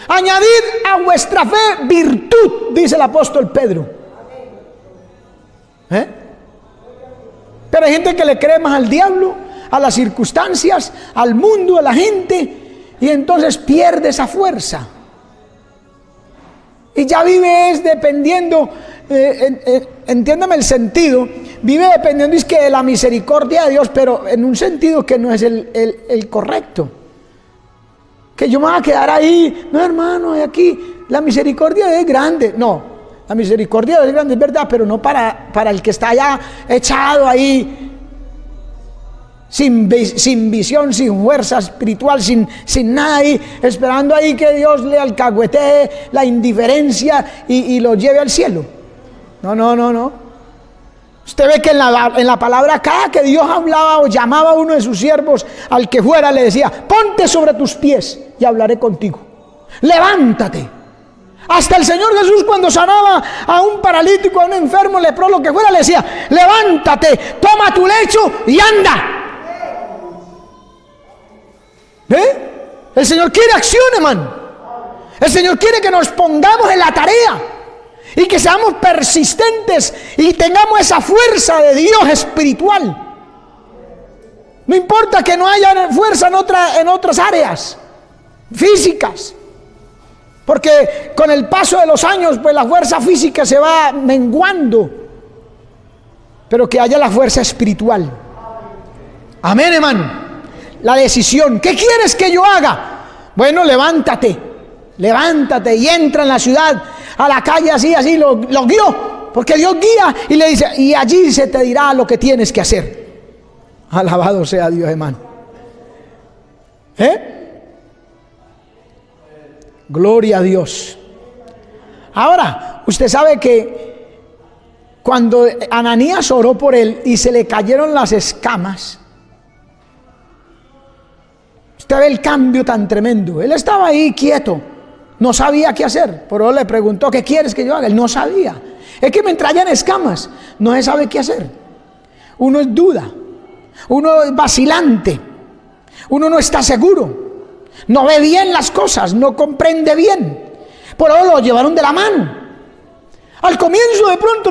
A: Añadid a vuestra fe virtud, dice el apóstol Pedro. Pero hay gente que le cree más al diablo, a las circunstancias, al mundo, a la gente, y entonces pierde esa fuerza. Y ya vive es dependiendo, entiéndame el sentido, vive dependiendo es que de la misericordia de Dios, pero en un sentido que no es el correcto. Que yo me voy a quedar ahí, no, hermano, aquí la misericordia es grande. No, la misericordia es grande, es verdad, pero no para el que está allá echado ahí, sin visión, sin fuerza espiritual, sin nada ahí, esperando ahí que Dios le alcahuetee la indiferencia y lo lleve al cielo. No. Usted ve que en la palabra, cada que Dios hablaba o llamaba a uno de sus siervos, al que fuera, le decía: ponte sobre tus pies y hablaré contigo. Levántate. Hasta el Señor Jesús, cuando sanaba a un paralítico, a un enfermo, leproso, lo que fuera, le decía: levántate, toma tu lecho y anda. ¿Ve? El Señor quiere acción, hermano. El Señor quiere que nos pongamos en la tarea y que seamos persistentes y tengamos esa fuerza de Dios espiritual. No importa que no haya fuerza en otras áreas físicas, porque con el paso de los años, pues la fuerza física se va menguando, pero que haya la fuerza espiritual. Amén, hermano. La decisión. ¿Qué quieres que yo haga? Bueno, levántate y entra en la ciudad, a la calle, así lo guió, porque Dios guía y le dice: y allí se te dirá lo que tienes que hacer. Alabado sea Dios, hermano. Gloria a Dios. Ahora, usted sabe que cuando Ananías oró por él y se le cayeron las escamas, usted ve el cambio tan tremendo. Él estaba ahí quieto, no sabía qué hacer. Por eso le preguntó: ¿qué quieres que yo haga? Él no sabía. Es que mientras hayan escamas, no se sabe qué hacer. Uno es duda, uno es vacilante, uno no está seguro, no ve bien las cosas, no comprende bien. Por eso lo llevaron de la mano. Al comienzo, de pronto,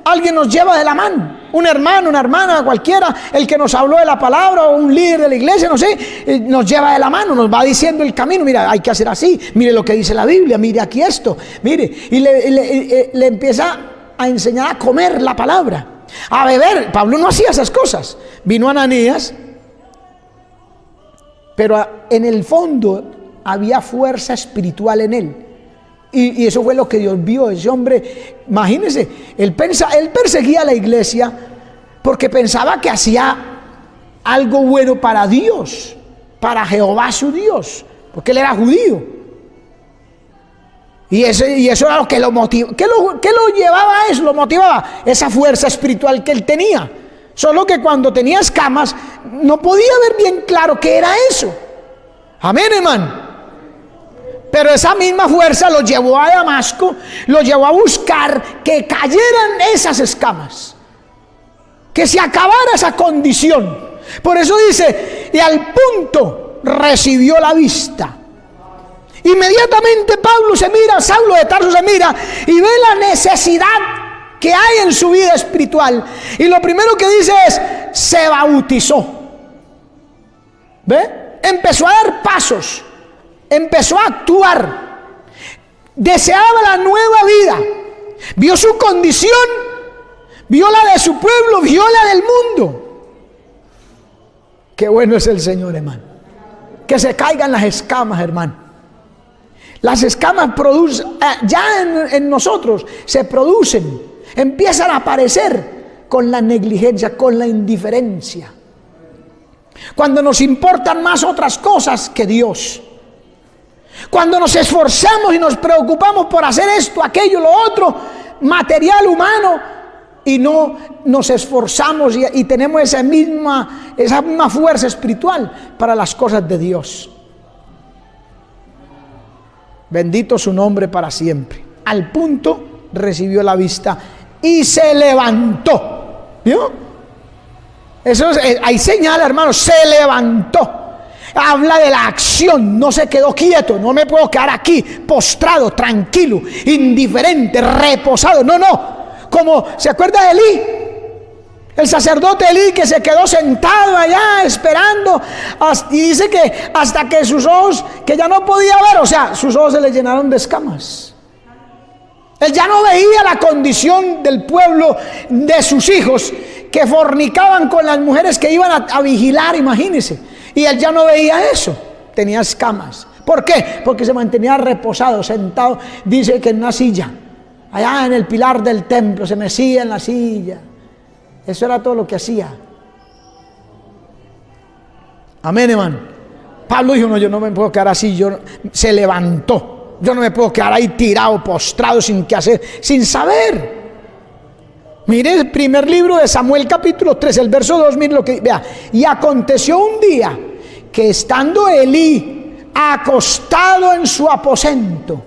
A: alguien nos lleva de la mano. Un hermano, una hermana, cualquiera, el que nos habló de la palabra, o un líder de la iglesia, no sé, nos lleva de la mano, nos va diciendo el camino. Mira, hay que hacer así, mire lo que dice la Biblia, mire aquí esto, mire, y le empieza a enseñar a comer la palabra, a beber. Pablo no hacía esas cosas. Vino Ananías, pero en el fondo había fuerza espiritual en él. Y eso fue lo que Dios vio. Ese hombre, imagínense, él perseguía a la iglesia porque pensaba que hacía algo bueno para Dios, para Jehová su Dios, porque él era judío. Y eso era lo que lo motivaba. ¿Qué lo llevaba a eso? Lo motivaba esa fuerza espiritual que él tenía. Solo que cuando tenía escamas no podía ver bien claro qué era eso. Amén, hermano. Pero esa misma fuerza lo llevó a Damasco, lo llevó a buscar que cayeran esas escamas, que se acabara esa condición. Por eso dice: y al punto recibió la vista. Inmediatamente Saulo de Tarso se mira y ve la necesidad que hay en su vida espiritual. Y lo primero que dice es: se bautizó. ¿Ve? Empezó a dar pasos. Empezó a actuar, deseaba la nueva vida, vio su condición, vio la de su pueblo, vio la del mundo. Qué bueno es el Señor, hermano. Que se caigan las escamas, hermano. Las escamas producen, ya en nosotros se producen, empiezan a aparecer con la negligencia, con la indiferencia. Cuando nos importan más otras cosas que Dios. Cuando nos esforzamos y nos preocupamos por hacer esto, aquello, lo otro, material, humano, y no nos esforzamos y tenemos esa misma fuerza espiritual para las cosas de Dios. Bendito su nombre para siempre. Al punto recibió la vista y se levantó. ¿Vio? Eso es, hay señal, hermano, se levantó. Habla de la acción, no se quedó quieto. No me puedo quedar aquí postrado, tranquilo, indiferente, reposado. No, no. Como, ¿se acuerda de Elí? El sacerdote Elí, que se quedó sentado allá esperando, y dice que hasta que sus ojos, que ya no podía ver, o sea, sus ojos se le llenaron de escamas. Él ya no veía la condición del pueblo, de sus hijos, que fornicaban con las mujeres que iban a vigilar, imagínense. Y él ya no veía eso, tenía escamas. ¿Por qué? Porque se mantenía reposado, sentado, dice que en una silla, allá en el pilar del templo, se mecía en la silla. Eso era todo lo que hacía. Amén, hermano. Pablo dijo, no, yo no me puedo quedar así. Se levantó. Yo no me puedo quedar ahí tirado, postrado, sin qué hacer, sin saber. Mire el primer libro de Samuel, capítulo 3, el verso 2, mire lo que vea. Y aconteció un día que estando Elí acostado en su aposento,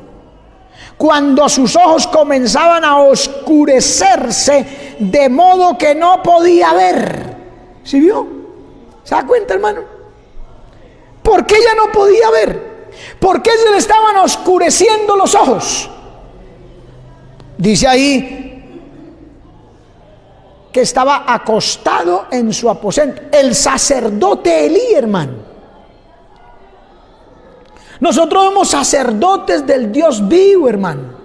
A: cuando sus ojos comenzaban a oscurecerse de modo que no podía ver. ¿Sí vio? ¿Se da cuenta, hermano? ¿Por qué ya no podía ver? ¿Por qué se le estaban oscureciendo los ojos? Dice ahí que estaba acostado en su aposento. El sacerdote Elí, hermano. Nosotros somos sacerdotes del Dios vivo, hermano.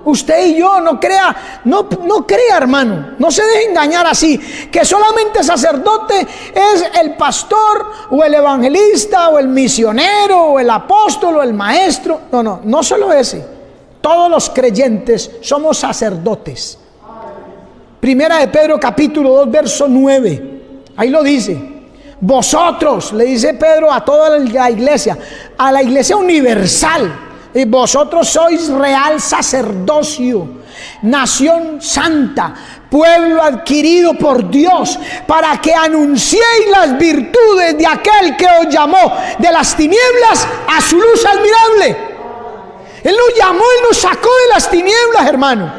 A: Usted y yo, no crea, no crea, hermano. No se deje engañar así, que solamente sacerdote es el pastor o el evangelista o el misionero o el apóstol o el maestro. No solo ese. Todos los creyentes somos sacerdotes. Primera de Pedro capítulo 2 verso 9. Ahí lo dice. Vosotros, le dice Pedro a toda la iglesia, a la iglesia universal, y vosotros sois real sacerdocio, nación santa, pueblo adquirido por Dios, para que anunciéis las virtudes de aquel que os llamó de las tinieblas a su luz admirable. Él nos llamó, Él nos sacó de las tinieblas, hermano.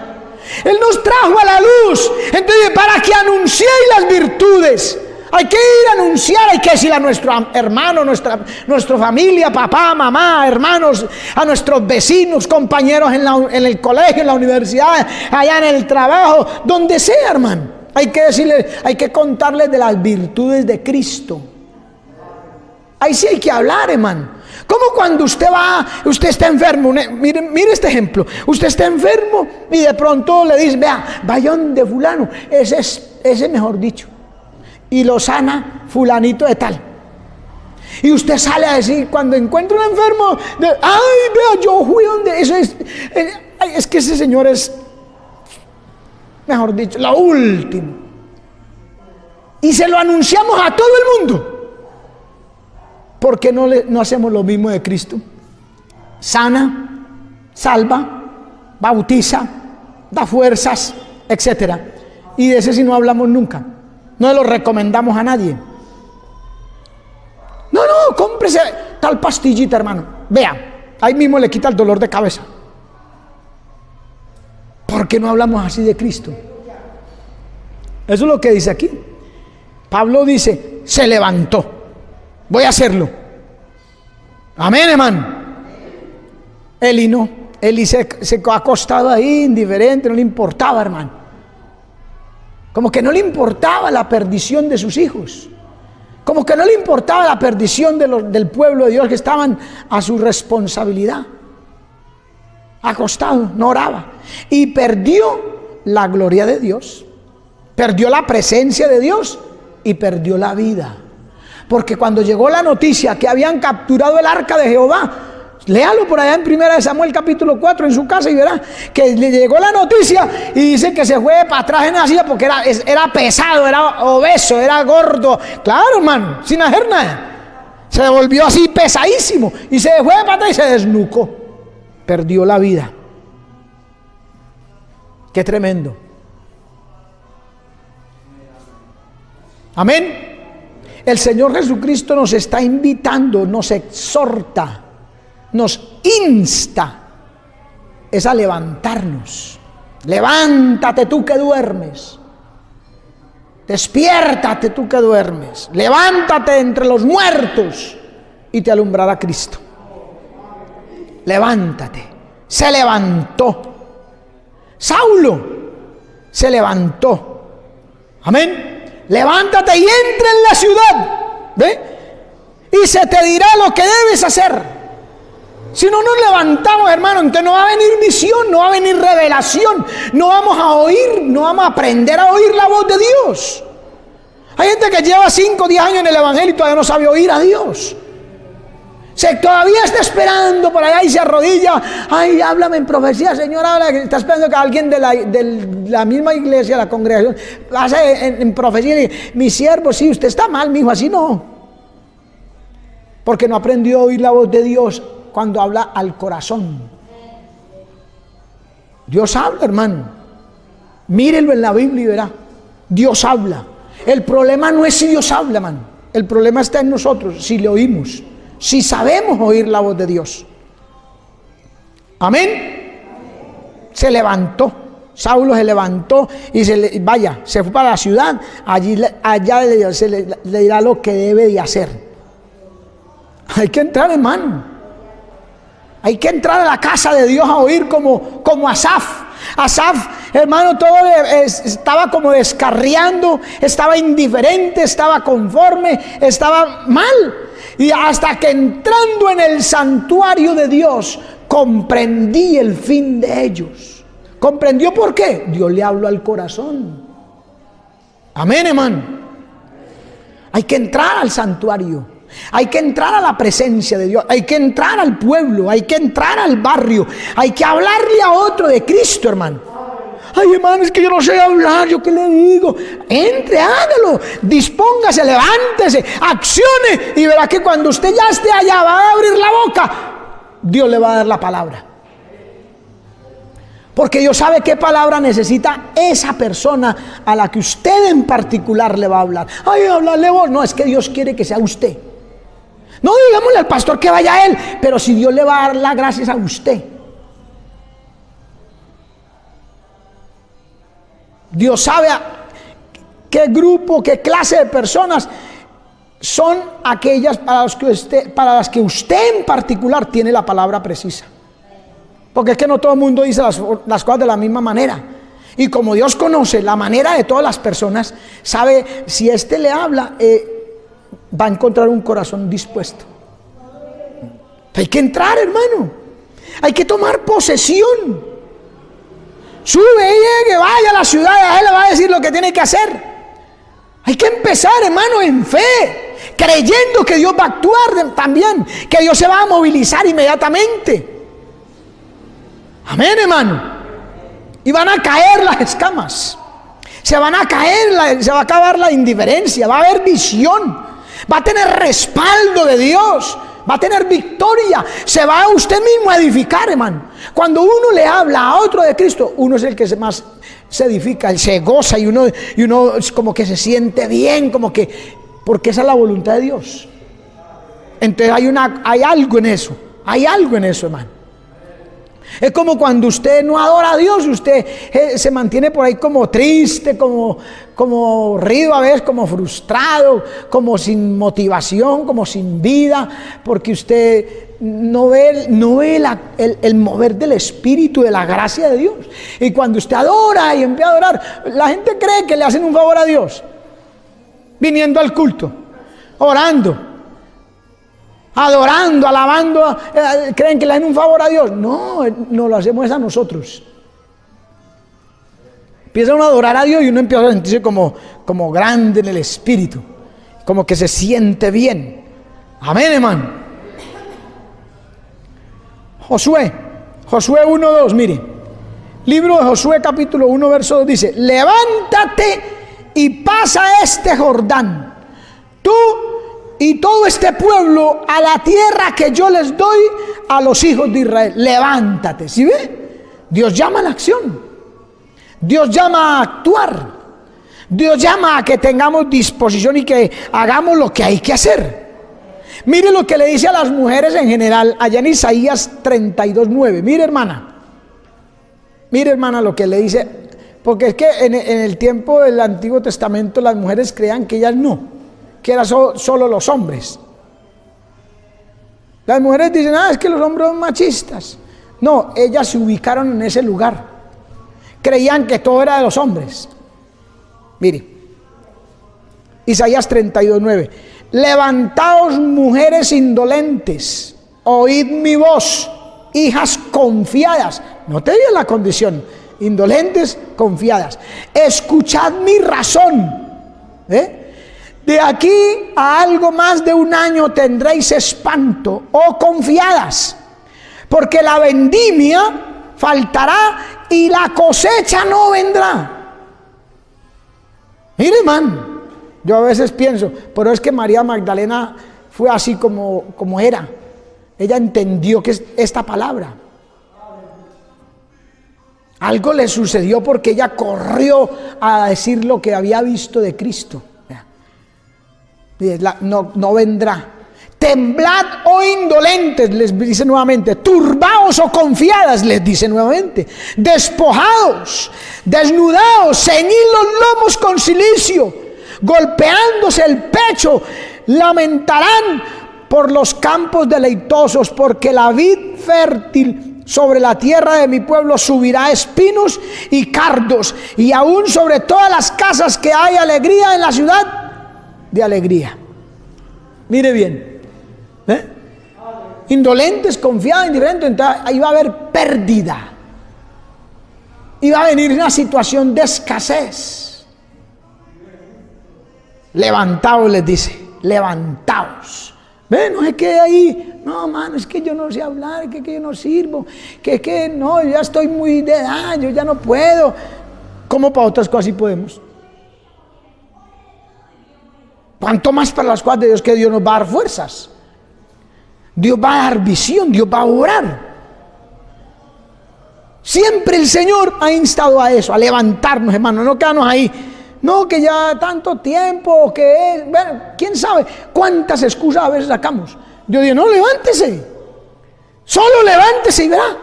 A: Él nos trajo a la luz. Entonces, para que anunciéis las virtudes, hay que ir a anunciar, hay que decir a nuestro hermano, nuestra familia, papá, mamá, hermanos, a nuestros vecinos, compañeros en el colegio, en la universidad, allá en el trabajo, donde sea, hermano. Hay que decirles, hay que contarles de las virtudes de Cristo. Ahí sí hay que hablar, hermano. Como cuando usted está enfermo, mire este ejemplo, usted está enfermo y de pronto le dice, vea, vaya donde fulano, ese mejor dicho, y lo sana fulanito de tal. Y usted sale a decir, cuando encuentra un enfermo, ay, vea, yo fui donde, es que ese señor es, mejor dicho, lo último. Y se lo anunciamos a todo el mundo. ¿Por qué no hacemos lo mismo de Cristo? Sana, salva, bautiza, da fuerzas, etc. Y de ese sí no hablamos nunca. No lo recomendamos a nadie. No, cómprese tal pastillita, hermano. Vea, ahí mismo le quita el dolor de cabeza. ¿Por qué no hablamos así de Cristo? Eso es lo que dice aquí. Pablo dice, se levantó. Voy a hacerlo. Amén, hermano. Eli no. Eli se ha acostado ahí indiferente, no le importaba, hermano. Como que no le importaba la perdición de sus hijos. Como que no le importaba la perdición del pueblo de Dios que estaban a su responsabilidad. Acostado, no oraba. Y perdió la gloria de Dios. Perdió la presencia de Dios y perdió la vida. Porque cuando llegó la noticia que habían capturado el arca de Jehová, léalo por allá en 1 Samuel capítulo 4 en su casa y verá que le llegó la noticia y dice que se fue para atrás en la silla porque era pesado, era obeso, era gordo. Claro, hermano, sin hacer nada. Se volvió así pesadísimo y se fue para atrás y se desnucó. Perdió la vida. Qué tremendo. Amén. El Señor Jesucristo nos está invitando, nos exhorta, nos insta, es a levantarnos. Levántate tú que duermes. Despiértate tú que duermes. Levántate entre los muertos y te alumbrará Cristo. Levántate. Se levantó. Saulo se levantó. Amén. Levántate y entra en la ciudad. ¿Ve? Y se te dirá lo que debes hacer. Si no nos levantamos, hermano, entonces no va a venir visión, no va a venir revelación, no vamos a oír, no vamos a aprender a oír la voz de Dios. Hay gente que lleva 5 o 10 años en el evangelio y todavía no sabe oír a Dios. Todavía está esperando por allá y se arrodilla. Ay, háblame en profecía, Señor, habla. Está esperando que alguien de la misma iglesia, la congregación, pase en profecía y diga: mi siervo, sí, usted está mal, mijo, así no. Porque no aprendió a oír la voz de Dios cuando habla al corazón. Dios habla, hermano. Mírelo en la Biblia y verá. Dios habla. El problema no es si Dios habla, hermano. El problema está en nosotros, si le oímos, si sabemos oír la voz de Dios. Amén. Se levantó. Saulo se levantó y se fue para la ciudad. Allá le dirá lo que debe de hacer. Hay que entrar, hermano. Hay que entrar a la casa de Dios a oír como Asaf. Asaf, hermano, todo estaba como descarriando, estaba indiferente, estaba conforme, estaba mal. Y hasta que entrando en el santuario de Dios, comprendí el fin de ellos. ¿Comprendió por qué? Dios le habló al corazón. Amén, hermano. Hay que entrar al santuario. Hay que entrar a la presencia de Dios, hay que entrar al pueblo, hay que entrar al barrio, hay que hablarle a otro de Cristo, hermano. Ay, hermano, es que yo no sé hablar, ¿yo qué le digo? Entre, hágalo, dispóngase, levántese, accione y verá que cuando usted ya esté allá, va a abrir la boca, Dios le va a dar la palabra. Porque Dios sabe qué palabra necesita esa persona a la que usted en particular le va a hablar. Ay, hablarle vos, no, es que Dios quiere que sea usted. No digámosle al pastor que vaya a él, pero si Dios le va a dar las gracias a usted. Dios sabe qué grupo, qué clase de personas son aquellas para las que usted en particular tiene la palabra precisa. Porque es que no todo el mundo dice las cosas de la misma manera. Y como Dios conoce la manera de todas las personas, sabe si éste le habla, va a encontrar un corazón dispuesto. Hay que entrar, hermano. Hay que tomar posesión. Sube y llegue, vaya a la ciudad, a él le va a decir lo que tiene que hacer. Hay que empezar, hermano, en fe, creyendo que Dios va a actuar también, que Dios se va a movilizar inmediatamente. Amén, hermano. Y van a caer las escamas. Se van a caer, se va a acabar la indiferencia, va a haber visión, va a tener respaldo de Dios, va a tener victoria, se va a usted mismo a edificar, hermano. Cuando uno le habla a otro de Cristo, uno es el que más se edifica, él se goza y uno es como que se siente bien, porque esa es la voluntad de Dios. Entonces hay algo en eso, hermano. Es como cuando usted no adora a Dios, usted se mantiene por ahí como triste, como rido a veces, como frustrado, como sin motivación, como sin vida, porque usted no ve el mover del Espíritu, de la gracia de Dios. Y cuando usted adora y empieza a adorar, la gente cree que le hacen un favor a Dios, viniendo al culto, orando, adorando, alabando, creen que le hacen un favor a Dios. No lo hacemos a nosotros. Empieza uno a adorar a Dios y uno empieza a sentirse como grande en el espíritu. como que se siente bien. Amén, hermano. Josué 1:2, mire. Libro de Josué capítulo 1 verso 2 dice: levántate y pasa este Jordán, tú y todo este pueblo, a la tierra que yo les doy a los hijos de Israel. Levántate. ¿Sí ve? Dios llama a la acción. Dios llama a actuar. Dios llama a que tengamos disposición y que hagamos lo que hay que hacer. Mire lo que le dice a las mujeres en general allá en Isaías 32:9. Mire, hermana, lo que le dice, porque es que en el tiempo del Antiguo Testamento las mujeres creían que ellas no, que eran solo los hombres. Las mujeres dicen: es que los hombres son machistas. No, ellas se ubicaron en ese lugar. Creían que todo era de los hombres. Mire, Isaías 32:9. Levantaos, mujeres indolentes, oíd mi voz, hijas confiadas. No te diga la condición, indolentes, confiadas. Escuchad mi razón. De aquí a algo más de un año tendréis espanto, oh confiadas, porque la vendimia faltará y la cosecha no vendrá. Mire, hermano, yo a veces pienso, pero es que María Magdalena fue así como era. Ella entendió que es esta palabra. Algo le sucedió porque ella corrió a decir lo que había visto de Cristo. No vendrá. Temblad, oh indolentes, les dice nuevamente. Turbaos, oh confiadas, les dice nuevamente. Despojados, desnudados, ceñid los lomos con cilicio, golpeándose el pecho, lamentarán por los campos deleitosos, porque la vid fértil sobre la tierra de mi pueblo subirá espinos y cardos, y aún sobre todas las casas que hay alegría en la ciudad, de alegría. Mire bien, indolentes, confiados, indiferentes, entonces ahí va a haber pérdida, y va a venir una situación de escasez. Levantaos, les dice, levantaos. No es que ahí, no, mano, es que yo no sé hablar, que yo no sirvo, que no, yo ya estoy muy de edad, yo ya no puedo. ¿Cómo para otras cosas sí podemos? ¿Cuánto más para las cosas de Dios, que Dios nos va a dar fuerzas? Dios va a dar visión, Dios va a orar. Siempre el Señor ha instado a eso, a levantarnos, hermano, no quedarnos ahí. No, que ya tanto tiempo, que es, bueno, quién sabe cuántas excusas a veces sacamos. Yo digo: no, levántese, solo levántese y verá.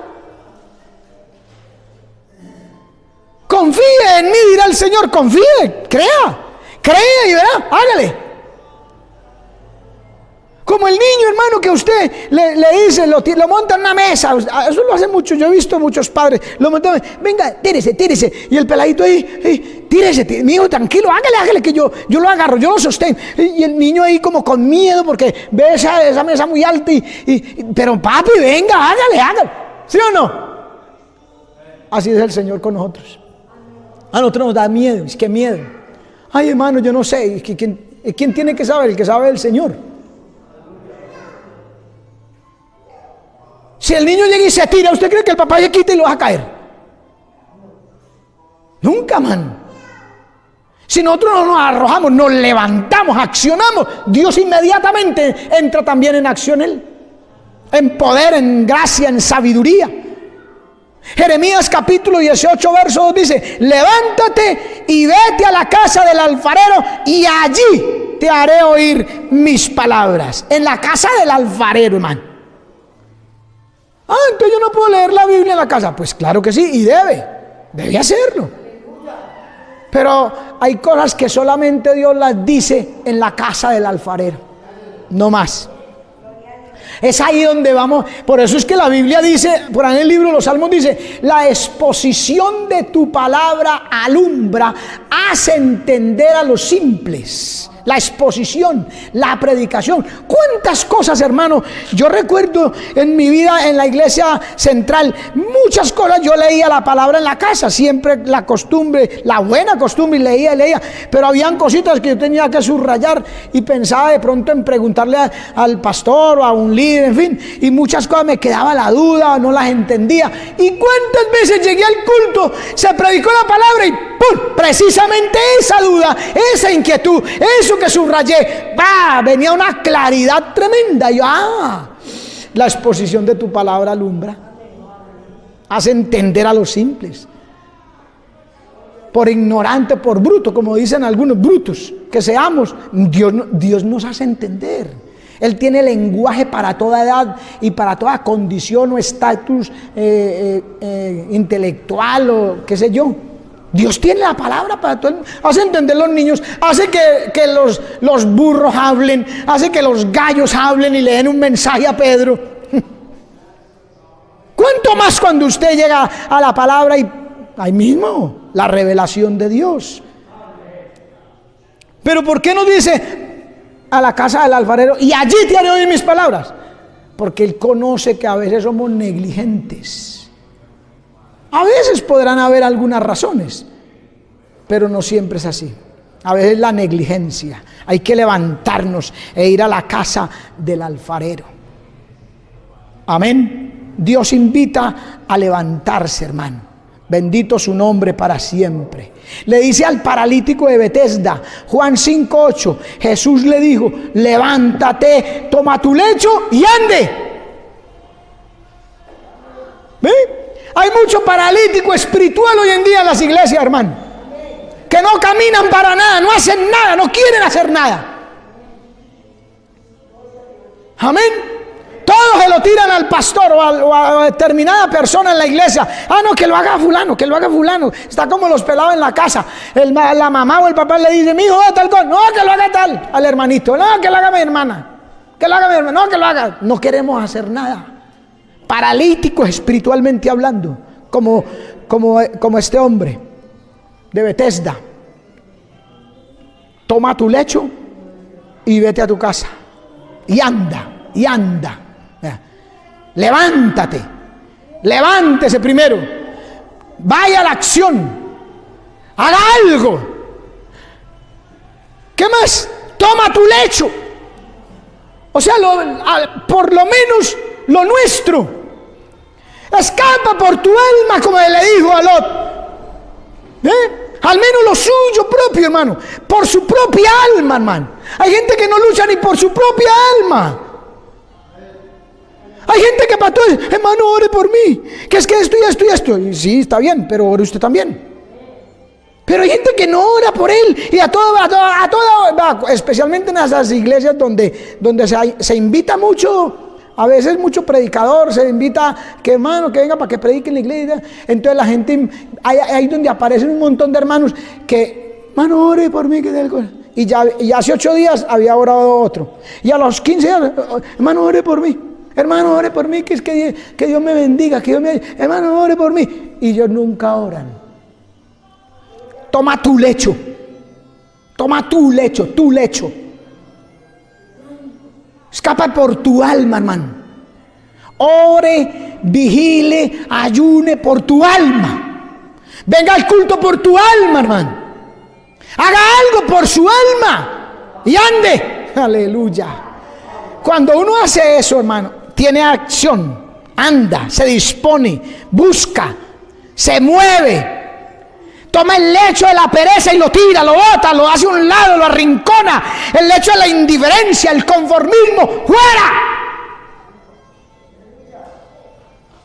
A: Confíe en mí, dirá el Señor, confíe, crea y verá, hágale. Como el niño, hermano, que usted le dice, lo monta en una mesa. Eso lo hace mucho, yo he visto muchos padres. Lo montan, venga, tírese. Y el peladito ahí, tírese, mi hijo, tranquilo, hágale, que yo lo agarro, yo lo sostengo. Y el niño ahí como con miedo, porque ve esa mesa muy alta. Pero papi, venga, hágale. ¿Sí o no? Así es el Señor con nosotros. A nosotros nos da miedo, es que miedo. Ay, hermano, yo no sé, ¿quién tiene que saber? El que sabe es el Señor. Si el niño llega y se tira, ¿usted cree que el papá se quita y lo deja caer? Nunca, man. Si nosotros no nos arrojamos, nos levantamos, accionamos, Dios inmediatamente entra también en acción Él. En poder, en gracia, en sabiduría. Jeremías capítulo 18 verso 2 dice: levántate y vete a la casa del alfarero, y allí te haré oír mis palabras. En la casa del alfarero, hermano. Entonces yo no puedo leer la Biblia en la casa. Pues claro que sí, y debe hacerlo. Pero hay cosas que solamente Dios las dice en la casa del alfarero, no más. Es ahí donde vamos. Por eso es que la Biblia dice, por ahí en el libro de los Salmos dice: la exposición de tu palabra alumbra, hace entender a los simples. la exposición, la predicación. ¿Cuántas cosas, hermano? Yo recuerdo en mi vida en la iglesia central, muchas cosas. Yo leía la palabra en la casa, siempre la costumbre, la buena costumbre, y leía. Pero habían cositas que yo tenía que subrayar y pensaba de pronto en preguntarle al pastor o a un líder, en fin. Y muchas cosas me quedaba la duda, no las entendía. ¿Y cuántas veces llegué al culto, se predicó la palabra y ¡pum! Precisamente esa duda, esa inquietud, eso que subrayé, venía una claridad tremenda. Y yo, la exposición de tu palabra alumbra, hace entender a los simples. Por ignorante, por bruto, como dicen algunos brutos, que seamos, Dios nos hace entender. Él tiene lenguaje para toda edad y para toda condición o estatus intelectual o qué sé yo. Dios tiene la palabra para todo el mundo. Hace entender los niños, hace que los burros hablen, hace que los gallos hablen y le den un mensaje a Pedro. ¿Cuánto más cuando usted llega a la palabra y ahí mismo la revelación de Dios? Pero ¿por qué no dice a la casa del alfarero y allí te haré oír mis palabras? Porque Él conoce que a veces somos negligentes. A veces podrán haber algunas razones, pero no siempre es así. A veces la negligencia. Hay que levantarnos e ir a la casa del alfarero. Amén. Dios invita a levantarse, hermano. Bendito su nombre para siempre. Le dice al paralítico de Betesda, Juan 5:8, Jesús le dijo: levántate, toma tu lecho y ande. ¿Ve? Hay mucho paralítico espiritual hoy en día en las iglesias, hermano, que no caminan para nada, no hacen nada, no quieren hacer nada. Amén. Todos se lo tiran al pastor o a determinada persona en la iglesia. No, que lo haga fulano, que lo haga fulano. Está como los pelados en la casa. La mamá o el papá le dice: mi hijo, tal cosa. No, que lo haga tal al hermanito. No, que lo haga mi hermana. Que lo haga mi hermana. No, que lo haga. No queremos hacer nada. Paralíticos espiritualmente hablando, como este hombre de Betesda. Toma tu lecho y vete a tu casa. Y anda. Levántate, levántese primero, vaya a la acción, haga algo. ¿Qué más? Toma tu lecho. O sea, por lo menos lo nuestro. Escapa por tu alma, como le dijo a Lot. Al menos lo suyo propio, hermano. Por su propia alma, hermano. Hay gente que no lucha ni por su propia alma. Hay gente que para todo, hermano, ore por mí, que es que esto y esto y esto. Y sí, está bien, pero ore usted también. Pero hay gente que no ora por él. Y a todo, especialmente en esas iglesias donde se invita mucho, a veces mucho predicador, se invita que hermano, que venga para que predique en la iglesia. Entonces la gente, ahí donde aparecen un montón de hermanos que, hermano, ore por mí, que tal cosa. Y hace 8 días había orado otro. Y a los 15 días, hermano, ore por mí. Hermano, ore por mí, que es que Dios me bendiga, hermano, ore por mí. Y ellos nunca oran. Toma tu lecho. Escapa por tu alma, hermano. Ore, vigile, ayune por tu alma. Venga al culto por tu alma, hermano. Haga algo por su alma y ande. Aleluya. Cuando uno hace eso, hermano, tiene acción, anda, se dispone, busca, se mueve, toma el lecho de la pereza y lo tira, lo bota, lo hace a un lado, lo arrincona, el lecho de la indiferencia, el conformismo, ¡fuera!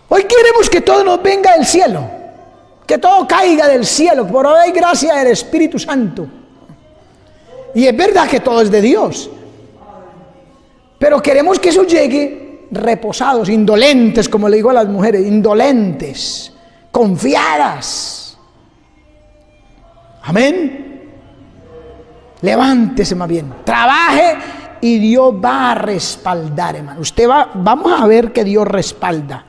A: Hoy queremos que todo nos venga del cielo, que todo caiga del cielo, por hoy hay gracia del Espíritu Santo. Y es verdad que todo es de Dios, pero queremos que eso llegue reposados, indolentes, como le digo a las mujeres, indolentes, confiadas. Amén. Levántese más bien, trabaje y Dios va a respaldar, hermano. Vamos a ver que Dios respalda.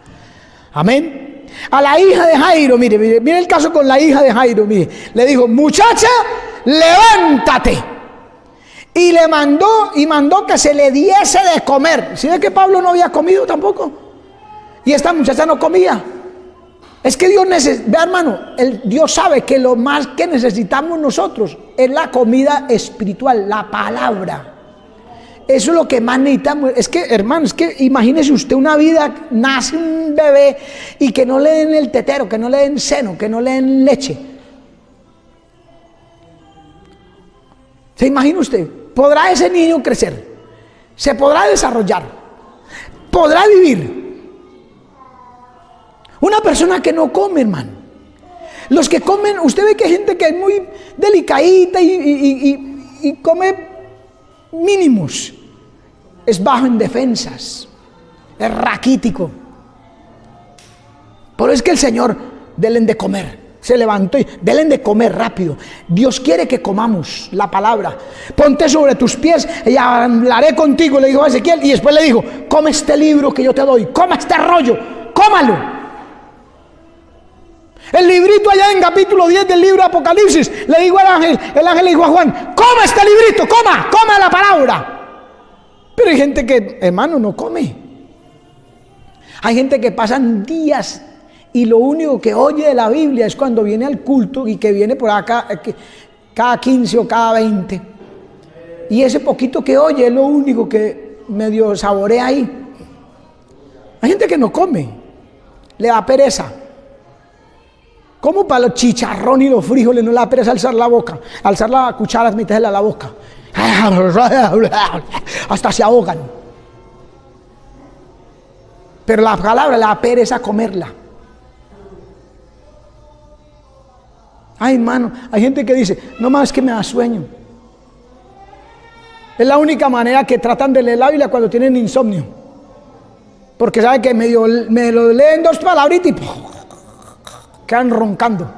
A: Amén. A la hija de Jairo, mire el caso con la hija de Jairo, mire, le dijo: muchacha, levántate. Y le mandó que se le diese de comer. ¿Sí ve que Pablo no había comido tampoco? Y esta muchacha no comía. Es que Dios vea, hermano, Dios sabe que lo más que necesitamos nosotros es la comida espiritual, la palabra. Eso es lo que más necesitamos. Es que, hermano, es que imagínese usted una vida, nace un bebé y que no le den el tetero, que no le den seno, que no le den leche. ¿Se imagina usted? ¿Podrá ese niño crecer? ¿Se podrá desarrollar? ¿Podrá vivir? Una persona que no come, hermano. Los que comen, usted ve que hay gente que es muy delicadita y come mínimos. Es bajo en defensas. Es raquítico. Por eso es que el Señor, denle de comer. Se levantó y denle de comer rápido. Dios quiere que comamos la palabra. Ponte sobre tus pies y hablaré contigo, le dijo a Ezequiel. Y después le dijo, come este libro que yo te doy. Coma este rollo, cómalo. El librito allá en capítulo 10 del libro de Apocalipsis, le dijo al ángel, el ángel le dijo a Juan, coma este librito, coma la palabra. Pero hay gente que, hermano, no come. Hay gente que pasan días y lo único que oye de la Biblia es cuando viene al culto y que viene por acá cada 15 o cada 20. Y ese poquito que oye es lo único que medio saborea ahí. Hay gente que no come, le da pereza. ¿Cómo para los chicharrones y los frijoles no le da pereza alzar la boca? Alzar la cuchara, meterla a la boca. Hasta se ahogan. Pero la palabra le da pereza comerla. Ay, hermano, hay gente que dice, no más que me da sueño. Es la única manera que tratan de leer la Biblia cuando tienen insomnio. Porque saben que me lo leen 2 palabritas y quedan roncando.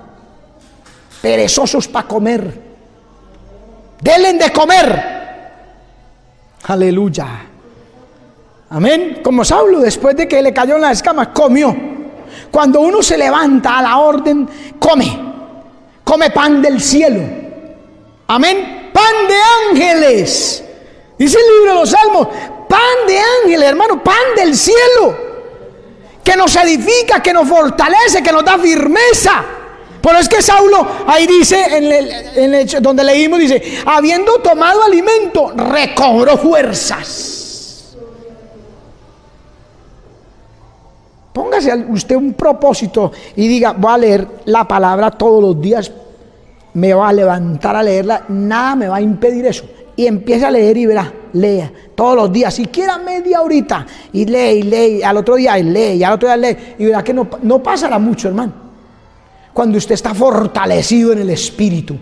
A: Perezosos para comer. Denle de comer. Aleluya. Amén. Como Saulo, después de que le cayó en las escamas, comió. Cuando uno se levanta a la orden, come pan del cielo. Amén. Pan de ángeles. Dice el libro de los Salmos, pan de ángeles, hermano, pan del cielo. Que nos edifica, que nos fortalece, que nos da firmeza. Pero es que Saulo, ahí dice, donde leímos, dice, habiendo tomado alimento, recobró fuerzas. Póngase usted un propósito y diga, voy a leer la palabra todos los días, me va a levantar a leerla, nada me va a impedir eso. Y empieza a leer y verá, lea todos los días, siquiera media horita, y lee, al otro día lee, y al otro día lee, y verá que no pasará mucho, hermano, cuando usted está fortalecido en el espíritu,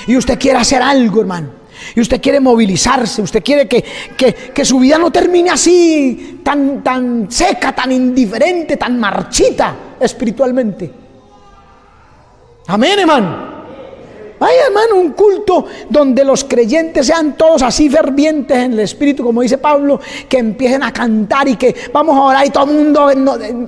A: y usted quiere hacer algo, hermano, y usted quiere movilizarse, usted quiere que su vida no termine así, tan seca, tan indiferente, tan marchita espiritualmente. Amén, hermano. Ay, hermano, un culto donde los creyentes sean todos así fervientes en el espíritu, como dice Pablo, que empiecen a cantar y que vamos a orar y todo el mundo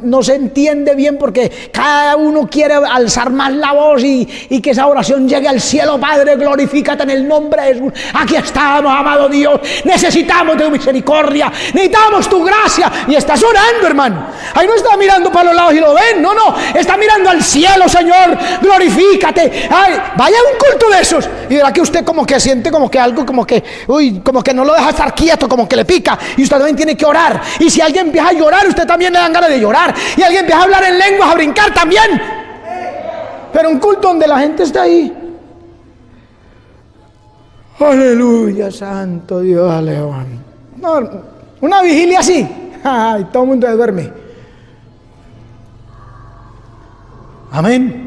A: no se entiende bien porque cada uno quiere alzar más la voz y que esa oración llegue al cielo. Padre, glorifícate en el nombre de Jesús. Aquí estamos, amado Dios, necesitamos de tu misericordia, necesitamos tu gracia. Y estás orando, hermano. Ahí no está mirando para los lados y lo ven, no, está mirando al cielo. Señor, glorifícate. Ay, vaya un culto de esos y verá que usted como que siente como que algo como que no lo deja estar quieto, como que le pica, y usted también tiene que orar. Y si alguien empieza a llorar, usted también le dan ganas de llorar, y alguien empieza a hablar en lenguas, a brincar también. Pero un culto donde la gente está ahí, aleluya, santo Dios, aleluya. No, una vigilia así, ay, todo el mundo se duerme. Amén.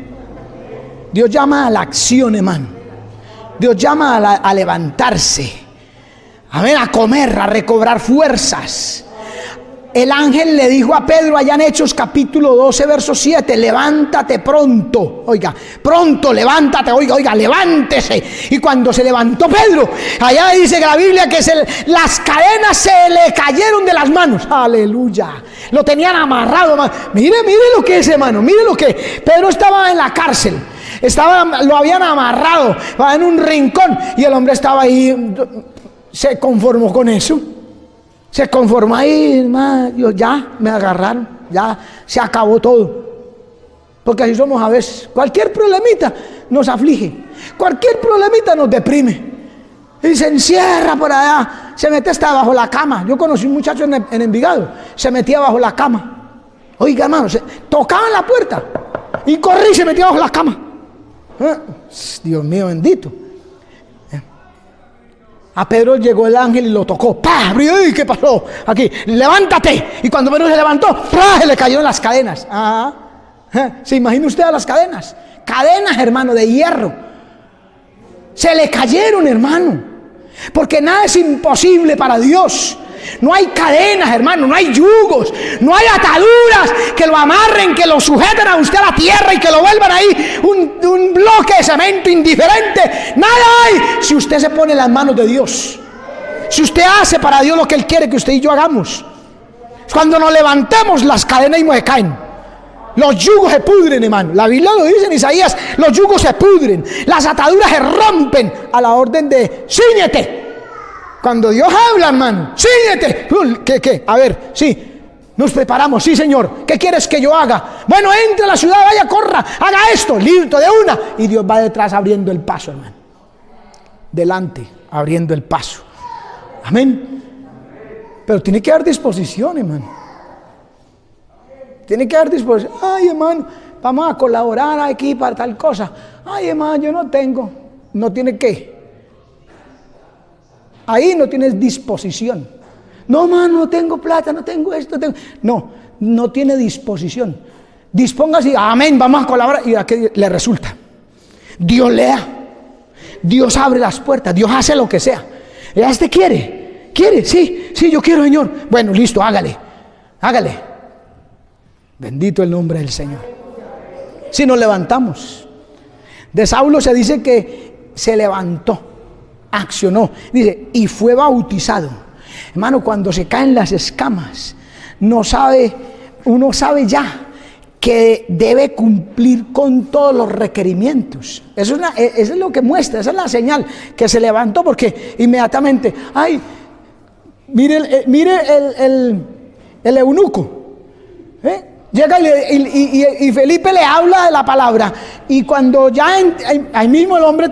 A: Dios llama a la acción, hermano. Dios llama a levantarse. Amén, a comer, a recobrar fuerzas. El ángel le dijo a Pedro allá en Hechos capítulo 12, verso 7, levántate pronto. Oiga, pronto, levántate, oiga, levántese. Y cuando se levantó Pedro, allá dice la Biblia que las cadenas se le cayeron de las manos. Aleluya. Lo tenían amarrado. Mire lo que es, hermano. Mire lo que Pedro estaba en la cárcel. Lo habían amarrado en un rincón y el hombre estaba ahí, se conformó con eso. Se conformó ahí, hermano, ya me agarraron, ya se acabó todo. Porque así somos a veces. Cualquier problemita nos aflige, cualquier problemita nos deprime. Y se encierra por allá, se mete hasta bajo la cama. Yo conocí un muchacho en Envigado, se metía bajo la cama. Oiga, hermano, tocaban la puerta y corría y se metía bajo la cama. Dios mío bendito. A Pedro llegó el ángel y lo tocó. ¡Pah! ¿Y qué pasó? Aquí, levántate. Y cuando Pedro se levantó, ¡pah! Se le cayeron las cadenas. ¿Se imagina usted a las cadenas? Cadenas, hermano, de hierro. Se le cayeron, hermano. Porque nada es imposible para Dios. No hay cadenas, hermano, no hay yugos, no hay ataduras que lo amarren, que lo sujeten a usted a la tierra y que lo vuelvan ahí un bloque de cemento indiferente. Nada hay si usted se pone en las manos de Dios. Si usted hace para Dios lo que Él quiere que usted y yo hagamos. Cuando nos levantemos, las cadenas se caen. Los yugos se pudren, hermano. La Biblia lo dice en Isaías, los yugos se pudren, las ataduras se rompen a la orden de cíñete. Cuando Dios habla, hermano, síguete. ¿Qué? A ver, sí, nos preparamos, sí, Señor. ¿Qué quieres que yo haga? Bueno, entre a la ciudad, vaya, corra, haga esto, listo, de una. Y Dios va detrás abriendo el paso, hermano. Delante, abriendo el paso. Amén. Pero tiene que haber disposición, hermano. Tiene que haber disposición. Ay, hermano, vamos a colaborar aquí para tal cosa. Ay, hermano, yo no tengo. No tiene qué. Ahí no tienes disposición. No, hermano, no tengo plata, no tengo esto. No tiene disposición. Dispóngase, amén, vamos a colaborar. Y a qué le resulta. Dios lea. Dios abre las puertas. Dios hace lo que sea. ¿Este quiere? ¿Quiere? Sí, yo quiero, Señor. Bueno, listo, hágale. Bendito el nombre del Señor. Si nos levantamos. De Saulo se dice que se levantó. Accionó, dice, y fue bautizado. Hermano, cuando se caen las escamas, uno sabe ya que debe cumplir con todos los requerimientos. Eso es lo que muestra, esa es la señal que se levantó, porque inmediatamente, ay, mire el eunuco, llega y Felipe le habla de la palabra, y cuando ya ahí mismo el hombre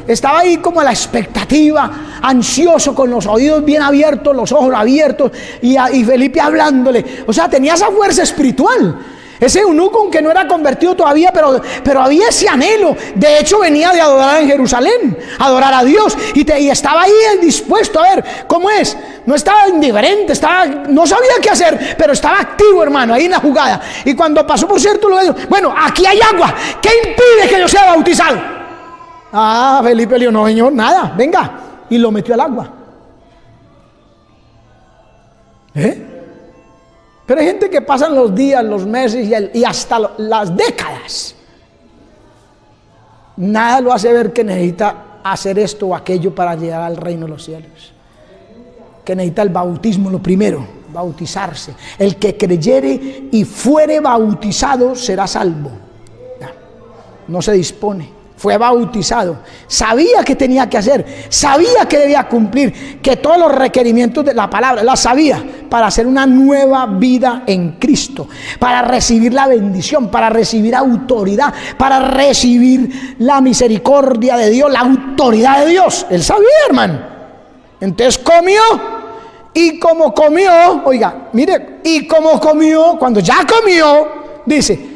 A: estaba ahí como a la expectativa, ansioso, con los oídos bien abiertos, los ojos abiertos, y Felipe hablándole, o sea, tenía esa fuerza espiritual. Ese eunuco, aunque no era convertido todavía, pero había ese anhelo. De hecho, venía de adorar en Jerusalén, adorar a Dios, y estaba ahí dispuesto a ver cómo es. No estaba indiferente, no sabía qué hacer, pero estaba activo, hermano, ahí en la jugada. Y cuando pasó por cierto lugar, bueno, aquí hay agua, ¿qué impide que yo sea bautizado? Felipe le dijo, no, Señor, nada, venga, y lo metió al agua. Pero hay gente que pasan los días, los meses y hasta las décadas. Nada lo hace ver que necesita hacer esto o aquello para llegar al reino de los cielos. Que necesita el bautismo, lo primero, bautizarse. El que creyere y fuere bautizado será salvo. No se dispone. Fue bautizado, sabía que tenía que hacer, sabía que debía cumplir, que todos los requerimientos de la palabra la sabía para hacer una nueva vida en Cristo, para recibir la bendición, para recibir autoridad, para recibir la misericordia de Dios, la autoridad de Dios. Él sabía, hermano. Entonces comió, y como comió, oiga, mire, y como comió, cuando ya comió, dice,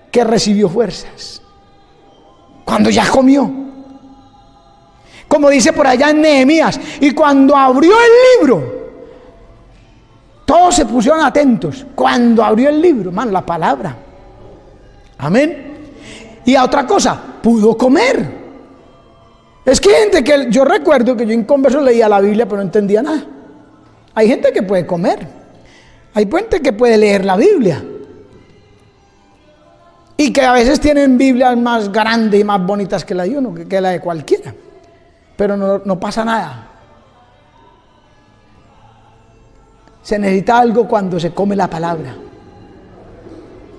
A: que recibió fuerzas cuando ya comió, como dice por allá en Nehemías, y cuando abrió el libro, todos se pusieron atentos. Cuando abrió el libro, hermano, la palabra, amén. Y a otra cosa, pudo comer. Es que hay gente que, yo recuerdo que yo en converso leía la Biblia pero no entendía nada. Hay gente que puede comer, hay gente que puede leer la Biblia, y que a veces tienen Biblias más grandes y más bonitas que la de uno, que la de cualquiera. Pero no pasa nada. Se necesita algo cuando se come la palabra.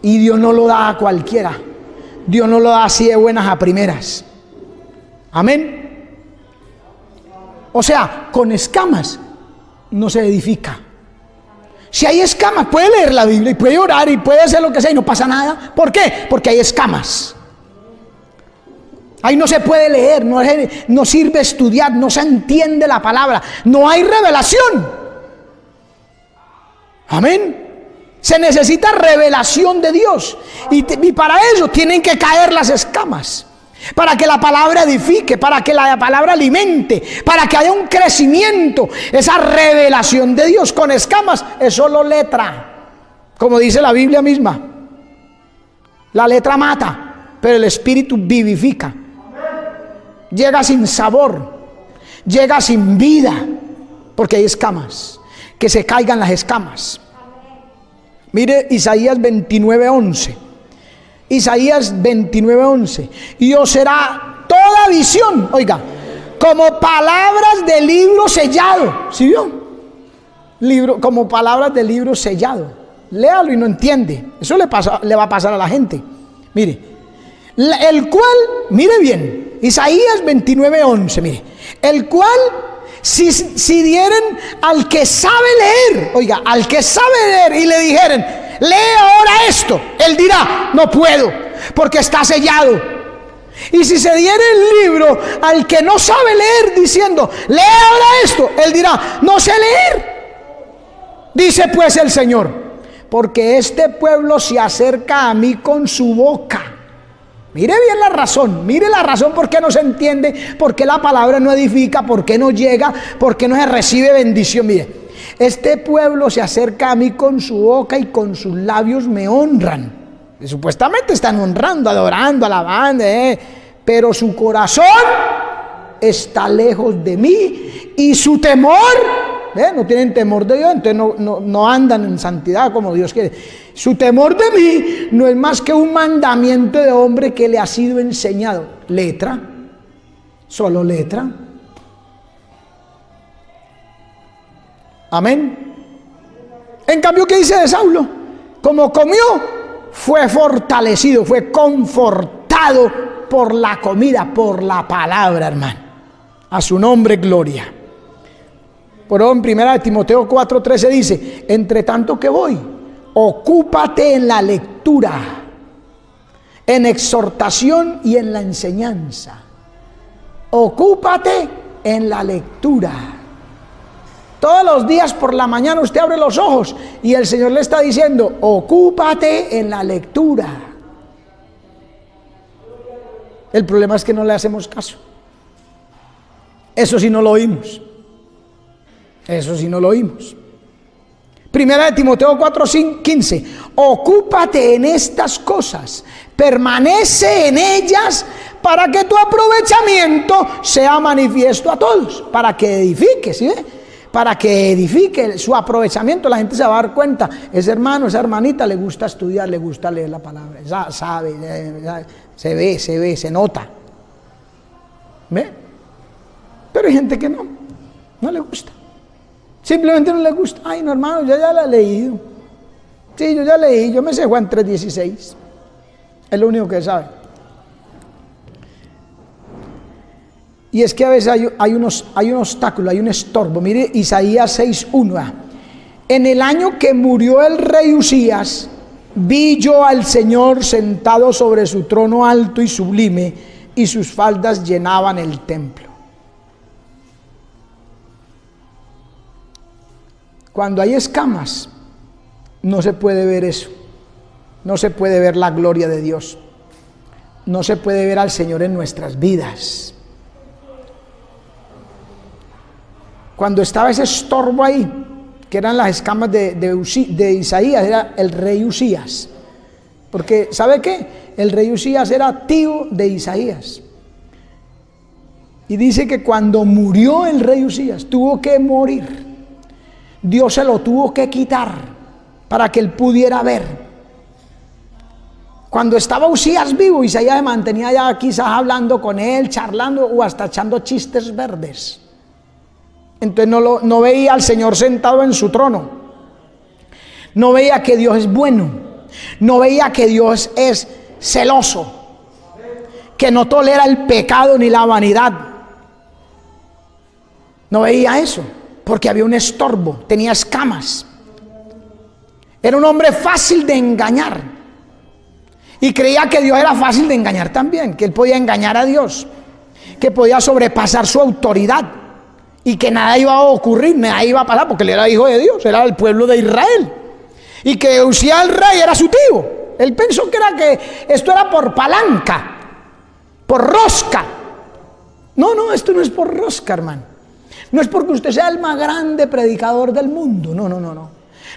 A: Y Dios no lo da a cualquiera. Dios no lo da así de buenas a primeras. Amén. O sea, con escamas no se edifica. Si hay escamas, puede leer la Biblia y puede orar y puede hacer lo que sea y no pasa nada. ¿Por qué? Porque hay escamas. Ahí no se puede leer, no sirve estudiar, no se entiende la palabra, no hay revelación. Amén. Se necesita revelación de Dios y para eso tienen que caer las escamas, para que la palabra edifique, para que la palabra alimente, para que haya un crecimiento. Esa revelación de Dios con escamas es solo letra, como dice la Biblia misma. La letra mata, pero el espíritu vivifica. Llega sin sabor, llega sin vida, porque hay escamas. Que se caigan las escamas. Mire Isaías 29:11. Isaías 29:11. Y os será toda visión, oiga, como palabras de libro sellado. ¿Sí vio? Libro, como palabras de libro sellado. Léalo y no entiende. Eso le va a pasar a la gente. Mire, el cual, mire bien, Isaías 29:11, mire, el cual si dieren al que sabe leer, oiga, al que sabe leer y le dijeren, lee ahora esto, él dirá, no puedo, porque está sellado. Y si se diere el libro al que no sabe leer diciendo, lee ahora esto, él dirá, no sé leer. Dice pues el Señor, porque este pueblo se acerca a mí con su boca. Mire bien la razón, mire la razón por qué no se entiende, por qué la palabra no edifica, por qué no llega, por qué no se recibe bendición. Mire, este pueblo se acerca a mí con su boca y con sus labios me honran. Y supuestamente están honrando, adorando, alabando, pero su corazón está lejos de mí y su temor, no tienen temor de Dios, entonces no andan en santidad como Dios quiere. Su temor de mí no es más que un mandamiento de hombre que le ha sido enseñado. Letra, solo letra. Amén. En cambio, ¿qué dice de Saulo? Como comió, fue fortalecido, fue confortado por la comida, por la palabra, hermano. A su nombre, gloria. Por eso en 1 Timoteo 4:13 dice, entre tanto que voy, ocúpate en la lectura, en exhortación y en la enseñanza. Ocúpate en la lectura. Todos los días por la mañana usted abre los ojos y el Señor le está diciendo, ocúpate en la lectura. El problema es que no le hacemos caso. Eso sí no lo oímos. Eso sí no lo oímos. 1 Timoteo 4:15. Ocúpate en estas cosas, permanece en ellas, para que tu aprovechamiento sea manifiesto a todos, para que edifique, ¿sí ve? Para que edifique su aprovechamiento. La gente se va a dar cuenta, ese hermano, esa hermanita le gusta estudiar, le gusta leer la palabra, sabe, se ve, se nota. ¿Ve? Pero hay gente que no le gusta. Simplemente no le gusta. Ay, no, hermano, yo ya la he leído. Sí, yo ya leí, yo me sé Juan 3:16. Es lo único que sabe. Y es que a veces hay un obstáculo, hay un estorbo. Mire Isaías 6:1. En el año que murió el rey Usías, vi yo al Señor sentado sobre su trono alto y sublime, y sus faldas llenaban el templo. Cuando hay escamas, no se puede ver eso. No se puede ver la gloria de Dios. No se puede ver al Señor en nuestras vidas. Cuando estaba ese estorbo ahí, que eran las escamas de Isaías, era el rey Usías. Porque, ¿sabe qué? El rey Usías era tío de Isaías. Y dice que cuando murió el rey Usías, tuvo que morir. Dios se lo tuvo que quitar para que él pudiera ver. Cuando estaba Usías vivo, Isaías se mantenía ya quizás hablando con él, charlando o hasta echando chistes verdes. Entonces no veía al Señor sentado en su trono. No veía que Dios es bueno. No veía que Dios es celoso, que no tolera el pecado ni la vanidad. No veía eso, porque había un estorbo, tenía escamas. Era un hombre fácil de engañar. Y creía que Dios era fácil de engañar también, que él podía engañar a Dios, que podía sobrepasar su autoridad y que nada iba a ocurrir, nada iba a pasar, porque él era hijo de Dios, era del pueblo de Israel. Y que Usías el rey era su tío. Él pensó que esto era por palanca, por rosca. No, esto no es por rosca, hermano. No es porque usted sea el más grande predicador del mundo. No.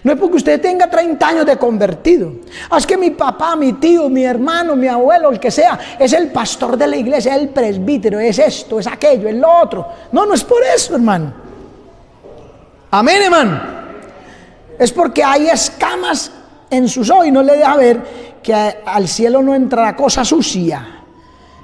A: No es porque usted tenga 30 años de convertido. Es que mi papá, mi tío, mi hermano, mi abuelo, el que sea, es el pastor de la iglesia, es el presbítero, es esto, es aquello, es lo otro. No es por eso, hermano. Amén, hermano. Es porque hay escamas en sus ojos y no le deja ver que al cielo no entrará cosa sucia,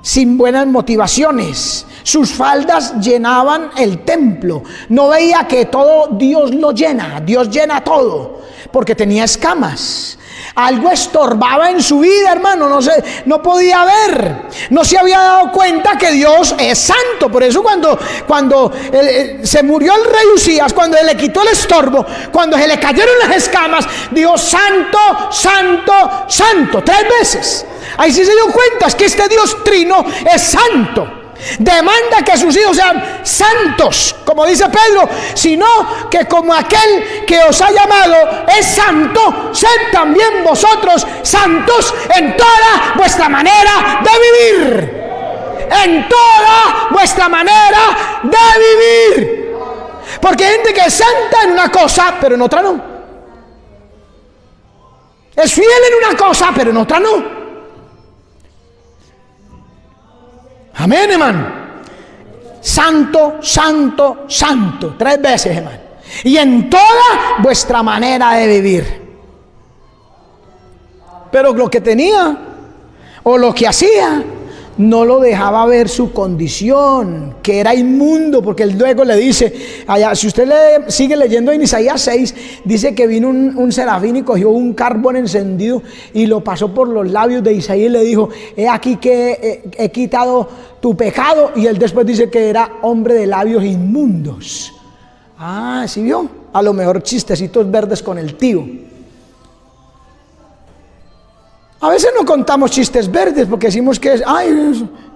A: sin buenas motivaciones. Sus faldas llenaban el templo. No veía que todo Dios lo llena. Dios llena todo, porque tenía escamas. Algo estorbaba en su vida, hermano. No podía ver. No se había dado cuenta que Dios es santo. Por eso cuando se murió el rey Usías, cuando se le quitó el estorbo, cuando se le cayeron las escamas, dijo: santo, santo, santo, 3 veces. Ahí sí se dio cuenta, es que este Dios trino es santo. Demanda que sus hijos sean santos, como dice Pedro, sino que como aquel que os ha llamado es santo, sed también vosotros santos en toda vuestra manera de vivir. En toda vuestra manera de vivir. Porque hay gente que es santa en una cosa, pero en otra no. Es fiel en una cosa, pero en otra no. Amén, hermano. Santo, santo, santo. 3 veces, hermano. Y en toda vuestra manera de vivir. Pero lo que tenía o lo que hacía no lo dejaba ver su condición, que era inmundo, porque él luego le dice, allá, si usted sigue leyendo en Isaías 6, dice que vino un serafín y cogió un carbón encendido y lo pasó por los labios de Isaías y le dijo: he aquí que he quitado tu pecado. Y él después dice que era hombre de labios inmundos. Ah, ¿sí vio? A lo mejor chistecitos verdes con el tío. A veces no contamos chistes verdes porque decimos que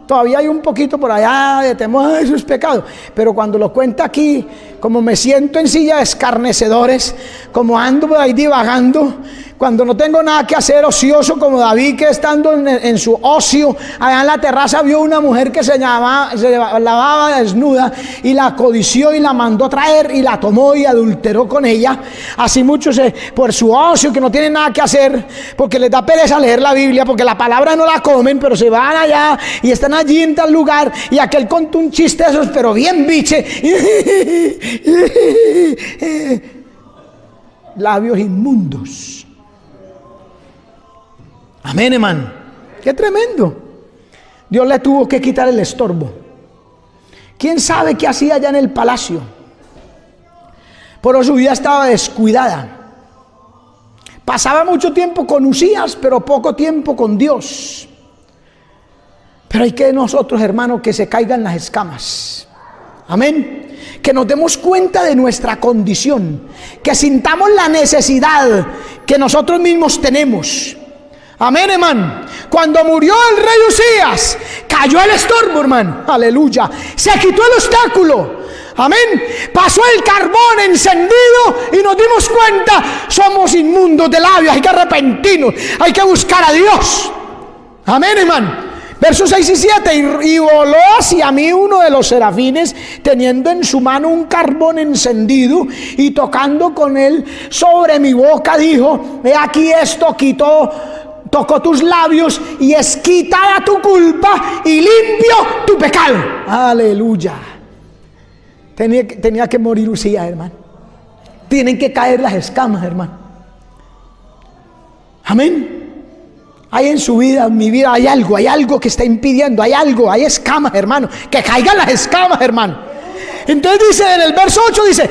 A: todavía hay un poquito por allá de temor, eso es pecado. Pero cuando lo cuenta aquí, como me siento en silla de escarnecedores, como ando por ahí divagando, cuando no tengo nada que hacer, ocioso, como David, que estando en su ocio allá en la terraza vio una mujer que se lavaba desnuda y la codició y la mandó traer y la tomó y adulteró con ella. Así muchos por su ocio, que no tienen nada que hacer, porque les da pereza leer la Biblia, porque la palabra no la comen, pero se van allá y están allí en tal lugar, y aquel contó un chiste de esos, pero bien biche. Labios inmundos. Amén, hermano. Qué tremendo. Dios le tuvo que quitar el estorbo. ¿Quién sabe qué hacía allá en el palacio? Pero su vida estaba descuidada. Pasaba mucho tiempo con Usías, pero poco tiempo con Dios. Pero hay que nosotros, hermanos, que se caigan las escamas. Amén. Que nos demos cuenta de nuestra condición, que sintamos la necesidad que nosotros mismos tenemos. Amén, hermano. Cuando murió el rey Usías, cayó el estorbo, hermano. Aleluya. Se quitó el obstáculo. Amén. Pasó el carbón encendido y nos dimos cuenta: somos inmundos de labios, hay que arrepentirnos, hay que buscar a Dios. Amén, hermano. Versos 6 y 7, y voló hacia mí uno de los serafines, teniendo en su mano un carbón encendido, y tocando con él sobre mi boca, dijo: he aquí esto tocó tus labios, y es quitada tu culpa y limpio tu pecado. Aleluya. Tenía que morir Usías, hermano. Tienen que caer las escamas, hermano. Amén. Hay en su vida, en mi vida, hay algo que está impidiendo, hay escamas, hermano, que caigan las escamas, hermano. Entonces dice en el verso 8, dice: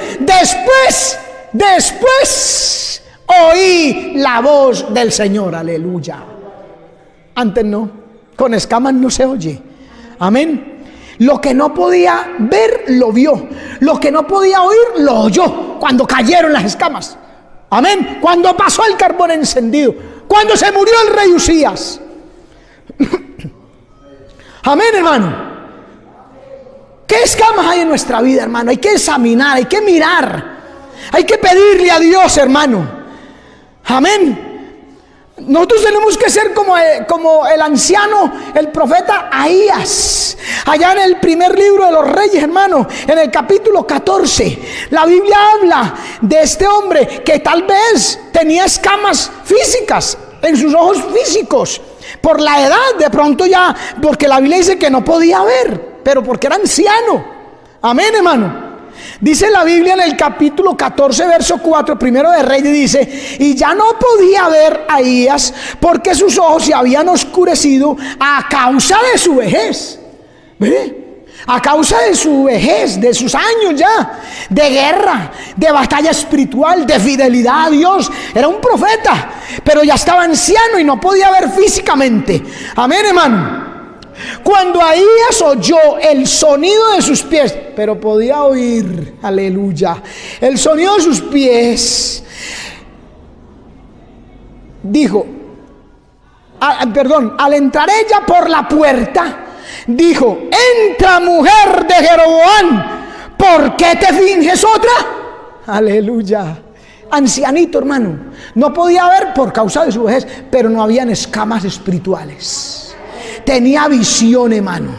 A: después oí la voz del Señor. Aleluya. Antes no, con escamas no se oye. Amén. Lo que no podía ver, lo vio. Lo que no podía oír, lo oyó cuando cayeron las escamas. Amén. Cuando pasó el carbón encendido. Cuando se murió el rey Usías. Amén, hermano. ¿Qué escamas hay en nuestra vida, hermano? Hay que examinar, hay que mirar. Hay que pedirle a Dios, hermano. Amén. Nosotros tenemos que ser como el anciano, el profeta Ahías. Allá en el primer libro de los Reyes, hermano, en el capítulo 14, la Biblia habla de este hombre que tal vez tenía escamas físicas en sus ojos físicos. Por la edad, de pronto ya, porque la Biblia dice que no podía ver, pero porque era anciano. Amén, hermano. Dice la Biblia en el capítulo 14, verso 4, primero de Reyes, dice: y ya no podía ver a Ahías porque sus ojos se habían oscurecido a causa de su vejez. ¿Ve? A causa de su vejez, de sus años ya, de guerra, de batalla espiritual, de fidelidad a Dios. Era un profeta, pero ya estaba anciano y no podía ver físicamente. Amén, hermano. Cuando Ahías oyó el sonido de sus pies, pero podía oír, aleluya, el sonido de sus pies, dijo, al entrar ella por la puerta, dijo: entra, mujer de Jeroboam, ¿por qué te finges otra? Aleluya. Ancianito, hermano, no podía ver por causa de su vejez, pero no habían escamas espirituales. Tenía visión, hermano.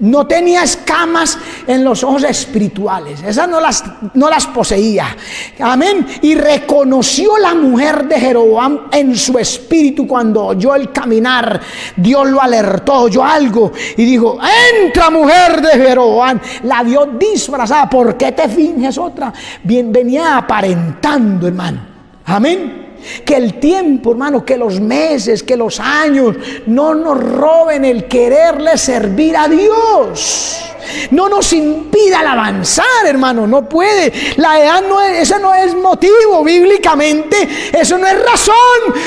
A: No tenía escamas en los ojos espirituales. Esas no las poseía. Amén. Y reconoció la mujer de Jeroboam en su espíritu cuando oyó el caminar. Dios lo alertó, oyó algo y dijo: entra, mujer de Jeroboam. La vio disfrazada. ¿Por qué te finges otra? Bien, venía aparentando, hermano. Amén. Que el tiempo, hermano, que los meses, que los años no nos roben el quererle servir a Dios. No nos impida el avanzar, hermano. No puede. La edad no es, ese no es motivo bíblicamente. Eso no es razón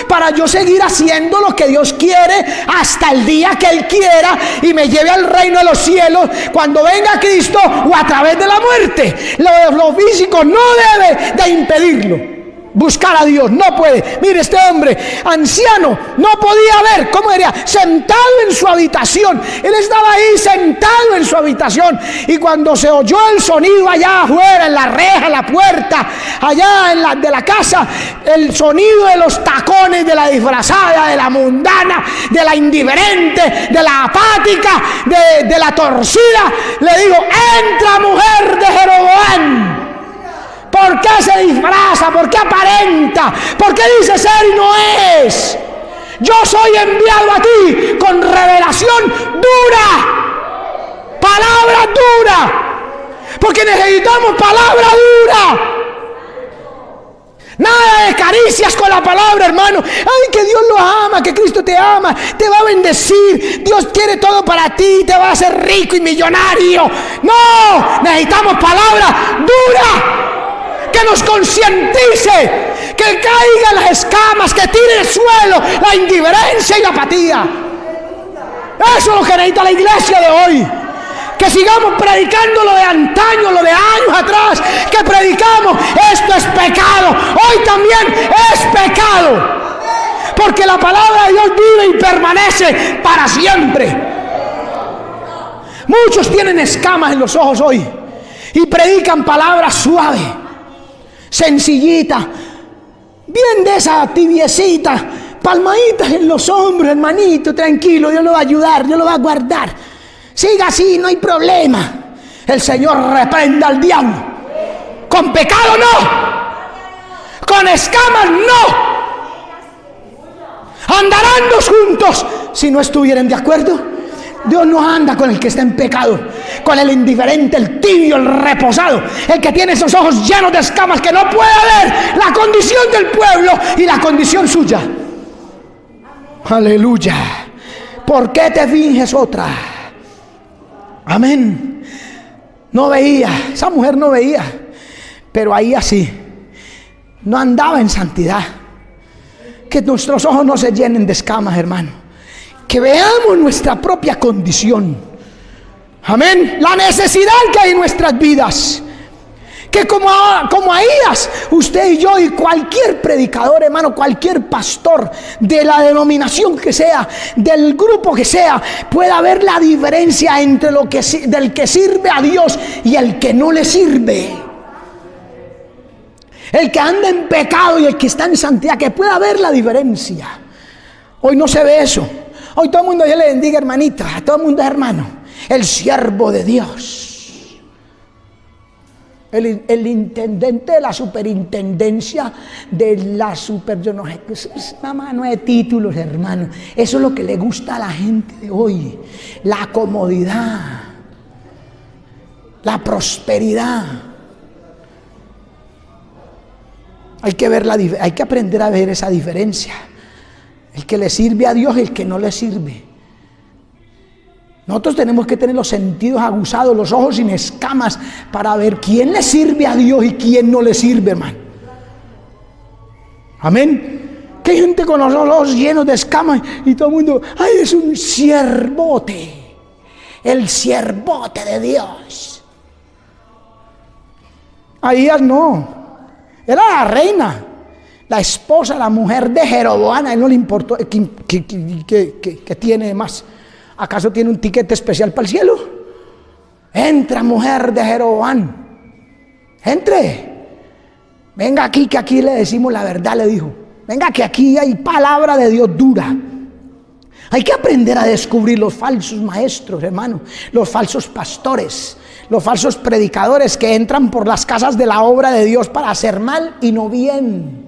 A: para yo seguir haciendo lo que Dios quiere hasta el día que Él quiera y me lleve al reino de los cielos cuando venga Cristo o a través de la muerte. Lo físico no debe de impedirlo. Buscar a Dios, no puede. Mire, este hombre anciano no podía ver, ¿cómo diría? Sentado en su habitación. Él estaba ahí sentado en su habitación. Y cuando se oyó el sonido allá afuera, en la reja, en la puerta, allá de la casa, el sonido de los tacones de la disfrazada, de la mundana, de la indiferente, de la apática, de la torcida, le digo: entra, mujer de Jeroboam. ¿Por qué se disfraza? ¿Por qué aparenta? ¿Por qué dice ser y no es? Yo soy enviado a ti con revelación dura, palabra dura, porque necesitamos palabra dura. Nada de caricias con la palabra, hermano. Ay, que Dios lo ama, que Cristo te ama, te va a bendecir, Dios quiere todo para ti, te va a hacer rico y millonario. No, necesitamos palabra dura, que nos concientice, que caigan las escamas, que tire el suelo la indiferencia y la apatía. Eso es lo que necesita la iglesia de hoy. Que sigamos predicando lo de antaño, lo de años atrás, que predicamos: esto es pecado, hoy también es pecado, porque la palabra de Dios vive y permanece para siempre. Muchos tienen escamas en los ojos hoy y predican palabras suaves, sencillita, bien de esa tibiecita, palmaditas en los hombros, hermanito, tranquilo, Dios lo va a ayudar, Dios lo va a guardar. Siga así, no hay problema. El Señor reprenda al diablo. Con pecado no, con escamas no. Andarán dos juntos si no estuvieran de acuerdo. Dios no anda con el que está en pecado, con el indiferente, el tibio, el reposado, el que tiene esos ojos llenos de escamas, que no puede ver la condición del pueblo y la condición suya. Aleluya. ¿Por qué te finges otra? Amén. No veía, esa mujer no veía, pero ahí así no andaba en santidad. Que nuestros ojos no se llenen de escamas, hermano. Que veamos nuestra propia condición. Amén. La necesidad que hay en nuestras vidas. Que como Ahías, usted y yo y cualquier predicador, hermano, cualquier pastor de la denominación que sea, del grupo que sea, pueda ver la diferencia entre del que sirve a Dios y el que no le sirve. El que anda en pecado y el que está en santidad, que pueda ver la diferencia. Hoy no se ve eso. Hoy todo el mundo, Dios le bendiga, hermanita, todo el mundo es hermano. El siervo de Dios. El intendente de la superintendencia de la yo no sé, es una mano de títulos, hermano. Eso es lo que le gusta a la gente de hoy. La comodidad, la prosperidad. Hay que aprender a ver esa diferencia. El que le sirve a Dios y el que no le sirve. Nosotros tenemos que tener los sentidos aguzados, los ojos sin escamas, para ver quién le sirve a Dios y quién no le sirve, hermano. Amén. Que hay gente con los ojos llenos de escamas y todo el mundo, ay, es un siervote, el siervote de Dios. Ahías no, era la reina, la esposa, la mujer de Jeroboam. A él no le importó que tiene más. ¿Acaso tiene un tiquete especial para el cielo? Entra, mujer de Jeroboam. Entre. Venga aquí, que aquí le decimos la verdad, le dijo. Venga, que aquí hay palabra de Dios dura. Hay que aprender a descubrir los falsos maestros, hermano. Los falsos pastores. Los falsos predicadores que entran por las casas de la obra de Dios para hacer mal y no bien.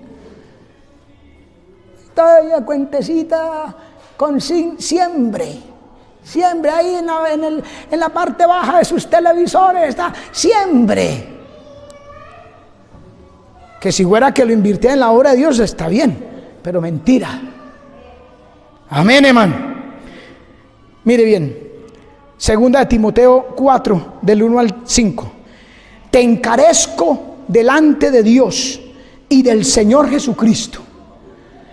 A: Toda cuentecita con siempre. Siempre ahí en la parte baja de sus televisores está siempre. Que si fuera que lo invirtiera en la obra de Dios está bien, pero mentira. Amén, hermano. Mire bien, 2 de Timoteo 4, del 1 al 5. Te encarezco delante de Dios y del Señor Jesucristo.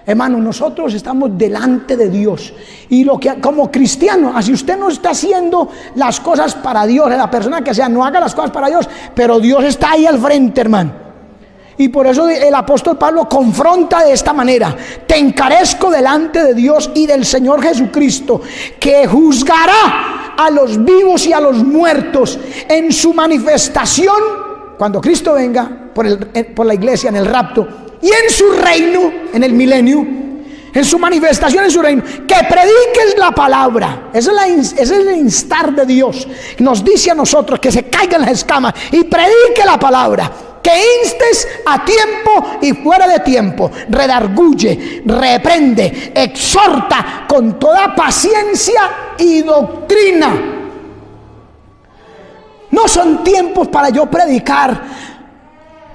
A: Hermano, nosotros estamos delante de Dios y como cristiano, así usted no está haciendo las cosas para Dios, la persona que sea, no haga las cosas para Dios, pero Dios está ahí al frente, hermano. Y por eso el apóstol Pablo confronta de esta manera: te encarezco delante de Dios y del Señor Jesucristo, que juzgará a los vivos y a los muertos en su manifestación, cuando Cristo venga por la iglesia en el rapto, y en su reino, en el milenio, en su manifestación, en su reino. Que prediques la palabra. Ese es el instar de Dios. Nos dice a nosotros que se caigan las escamas y predique la palabra. Que instes a tiempo y fuera de tiempo. Redarguye, reprende, exhorta con toda paciencia y doctrina. No son tiempos para yo predicar.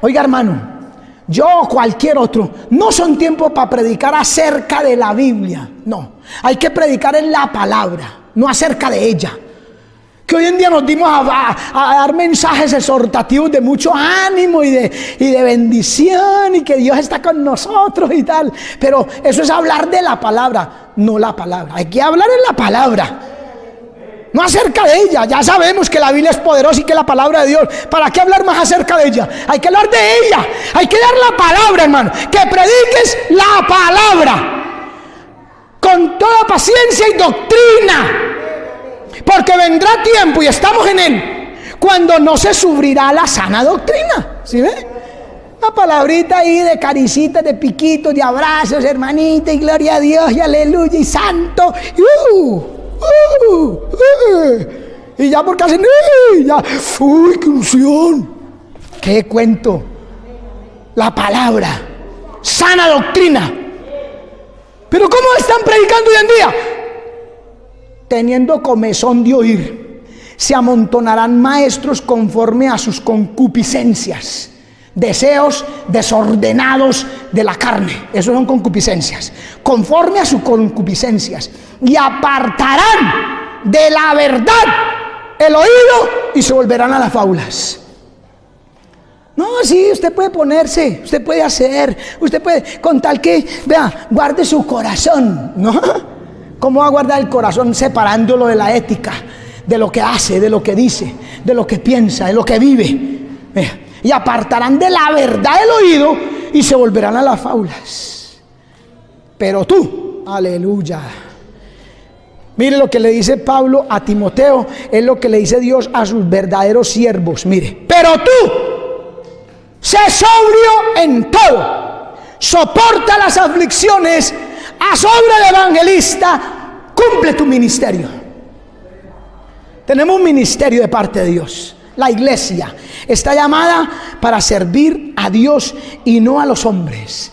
A: Oiga, hermano, yo o cualquier otro, no son tiempos para predicar acerca de la Biblia. No, hay que predicar en la palabra, no acerca de ella. Que hoy en día nos dimos a dar mensajes exhortativos de mucho ánimo y de bendición, y que Dios está con nosotros y tal. Pero eso es hablar de la palabra, no la palabra. Hay que hablar en la palabra, no acerca de ella. Ya sabemos que la Biblia es poderosa y que es la palabra de Dios. ¿Para qué hablar más acerca de ella? Hay que hablar de ella. Hay que dar la palabra, hermano. Que prediques la palabra con toda paciencia y doctrina. Porque vendrá tiempo, y estamos en él, cuando no se sufrirá la sana doctrina. ¿Sí ve? Una palabrita ahí de caricitas, de piquitos, de abrazos, hermanita, y gloria a Dios, y aleluya, y santo. Y ya porque hacen ya, uy, qué unción, qué cuento. La palabra, sana doctrina. Pero ¿cómo están predicando hoy en día? Teniendo comezón de oír, se amontonarán maestros conforme a sus concupiscencias, deseos desordenados de la carne. Eso son concupiscencias, conforme a sus concupiscencias, y apartarán de la verdad el oído y se volverán a las fábulas. No, sí, usted puede ponerse, usted puede hacer, usted puede, con tal que, vea, guarde su corazón, ¿no? ¿Cómo va a guardar el corazón separándolo de la ética, de lo que hace, de lo que dice, de lo que piensa, de lo que vive? Vea, y apartarán de la verdad el oído y se volverán a las fábulas. Pero tú, aleluya. Mire lo que le dice Pablo a Timoteo, es lo que le dice Dios a sus verdaderos siervos. Mire, pero tú, sé sobrio en todo, soporta las aflicciones, haz obra de evangelista, cumple tu ministerio. Tenemos un ministerio de parte de Dios. La iglesia está llamada para servir a Dios y no a los hombres.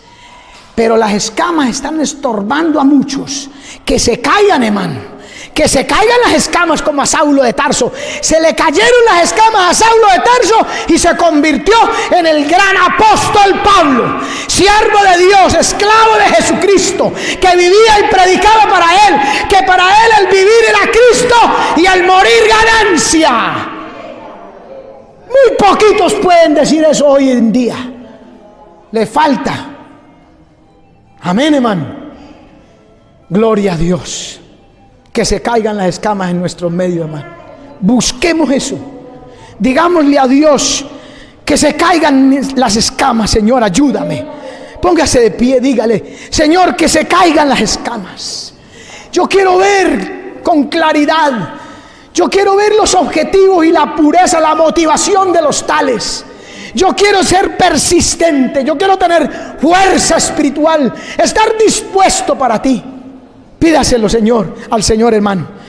A: Pero las escamas están estorbando a muchos. Que se caigan, hermano. Que se caigan las escamas como a Saulo de Tarso. Se le cayeron las escamas a Saulo de Tarso y se convirtió en el gran apóstol Pablo, siervo de Dios, esclavo de Jesucristo, que vivía y predicaba para él, que para él el vivir era Cristo y el morir ganancia. Muy poquitos pueden decir eso hoy en día. Le falta. Amén, hermano. Gloria a Dios. Que se caigan las escamas en nuestro medio, hermano. Busquemos eso. Digámosle a Dios que se caigan las escamas. Señor, ayúdame. Póngase de pie, dígale: Señor, que se caigan las escamas. Yo quiero ver con claridad. Yo quiero ver los objetivos y la pureza, la motivación de los tales. Yo quiero ser persistente. Yo quiero tener fuerza espiritual. Estar dispuesto para ti. Pídaselo, Señor, al Señor, hermano.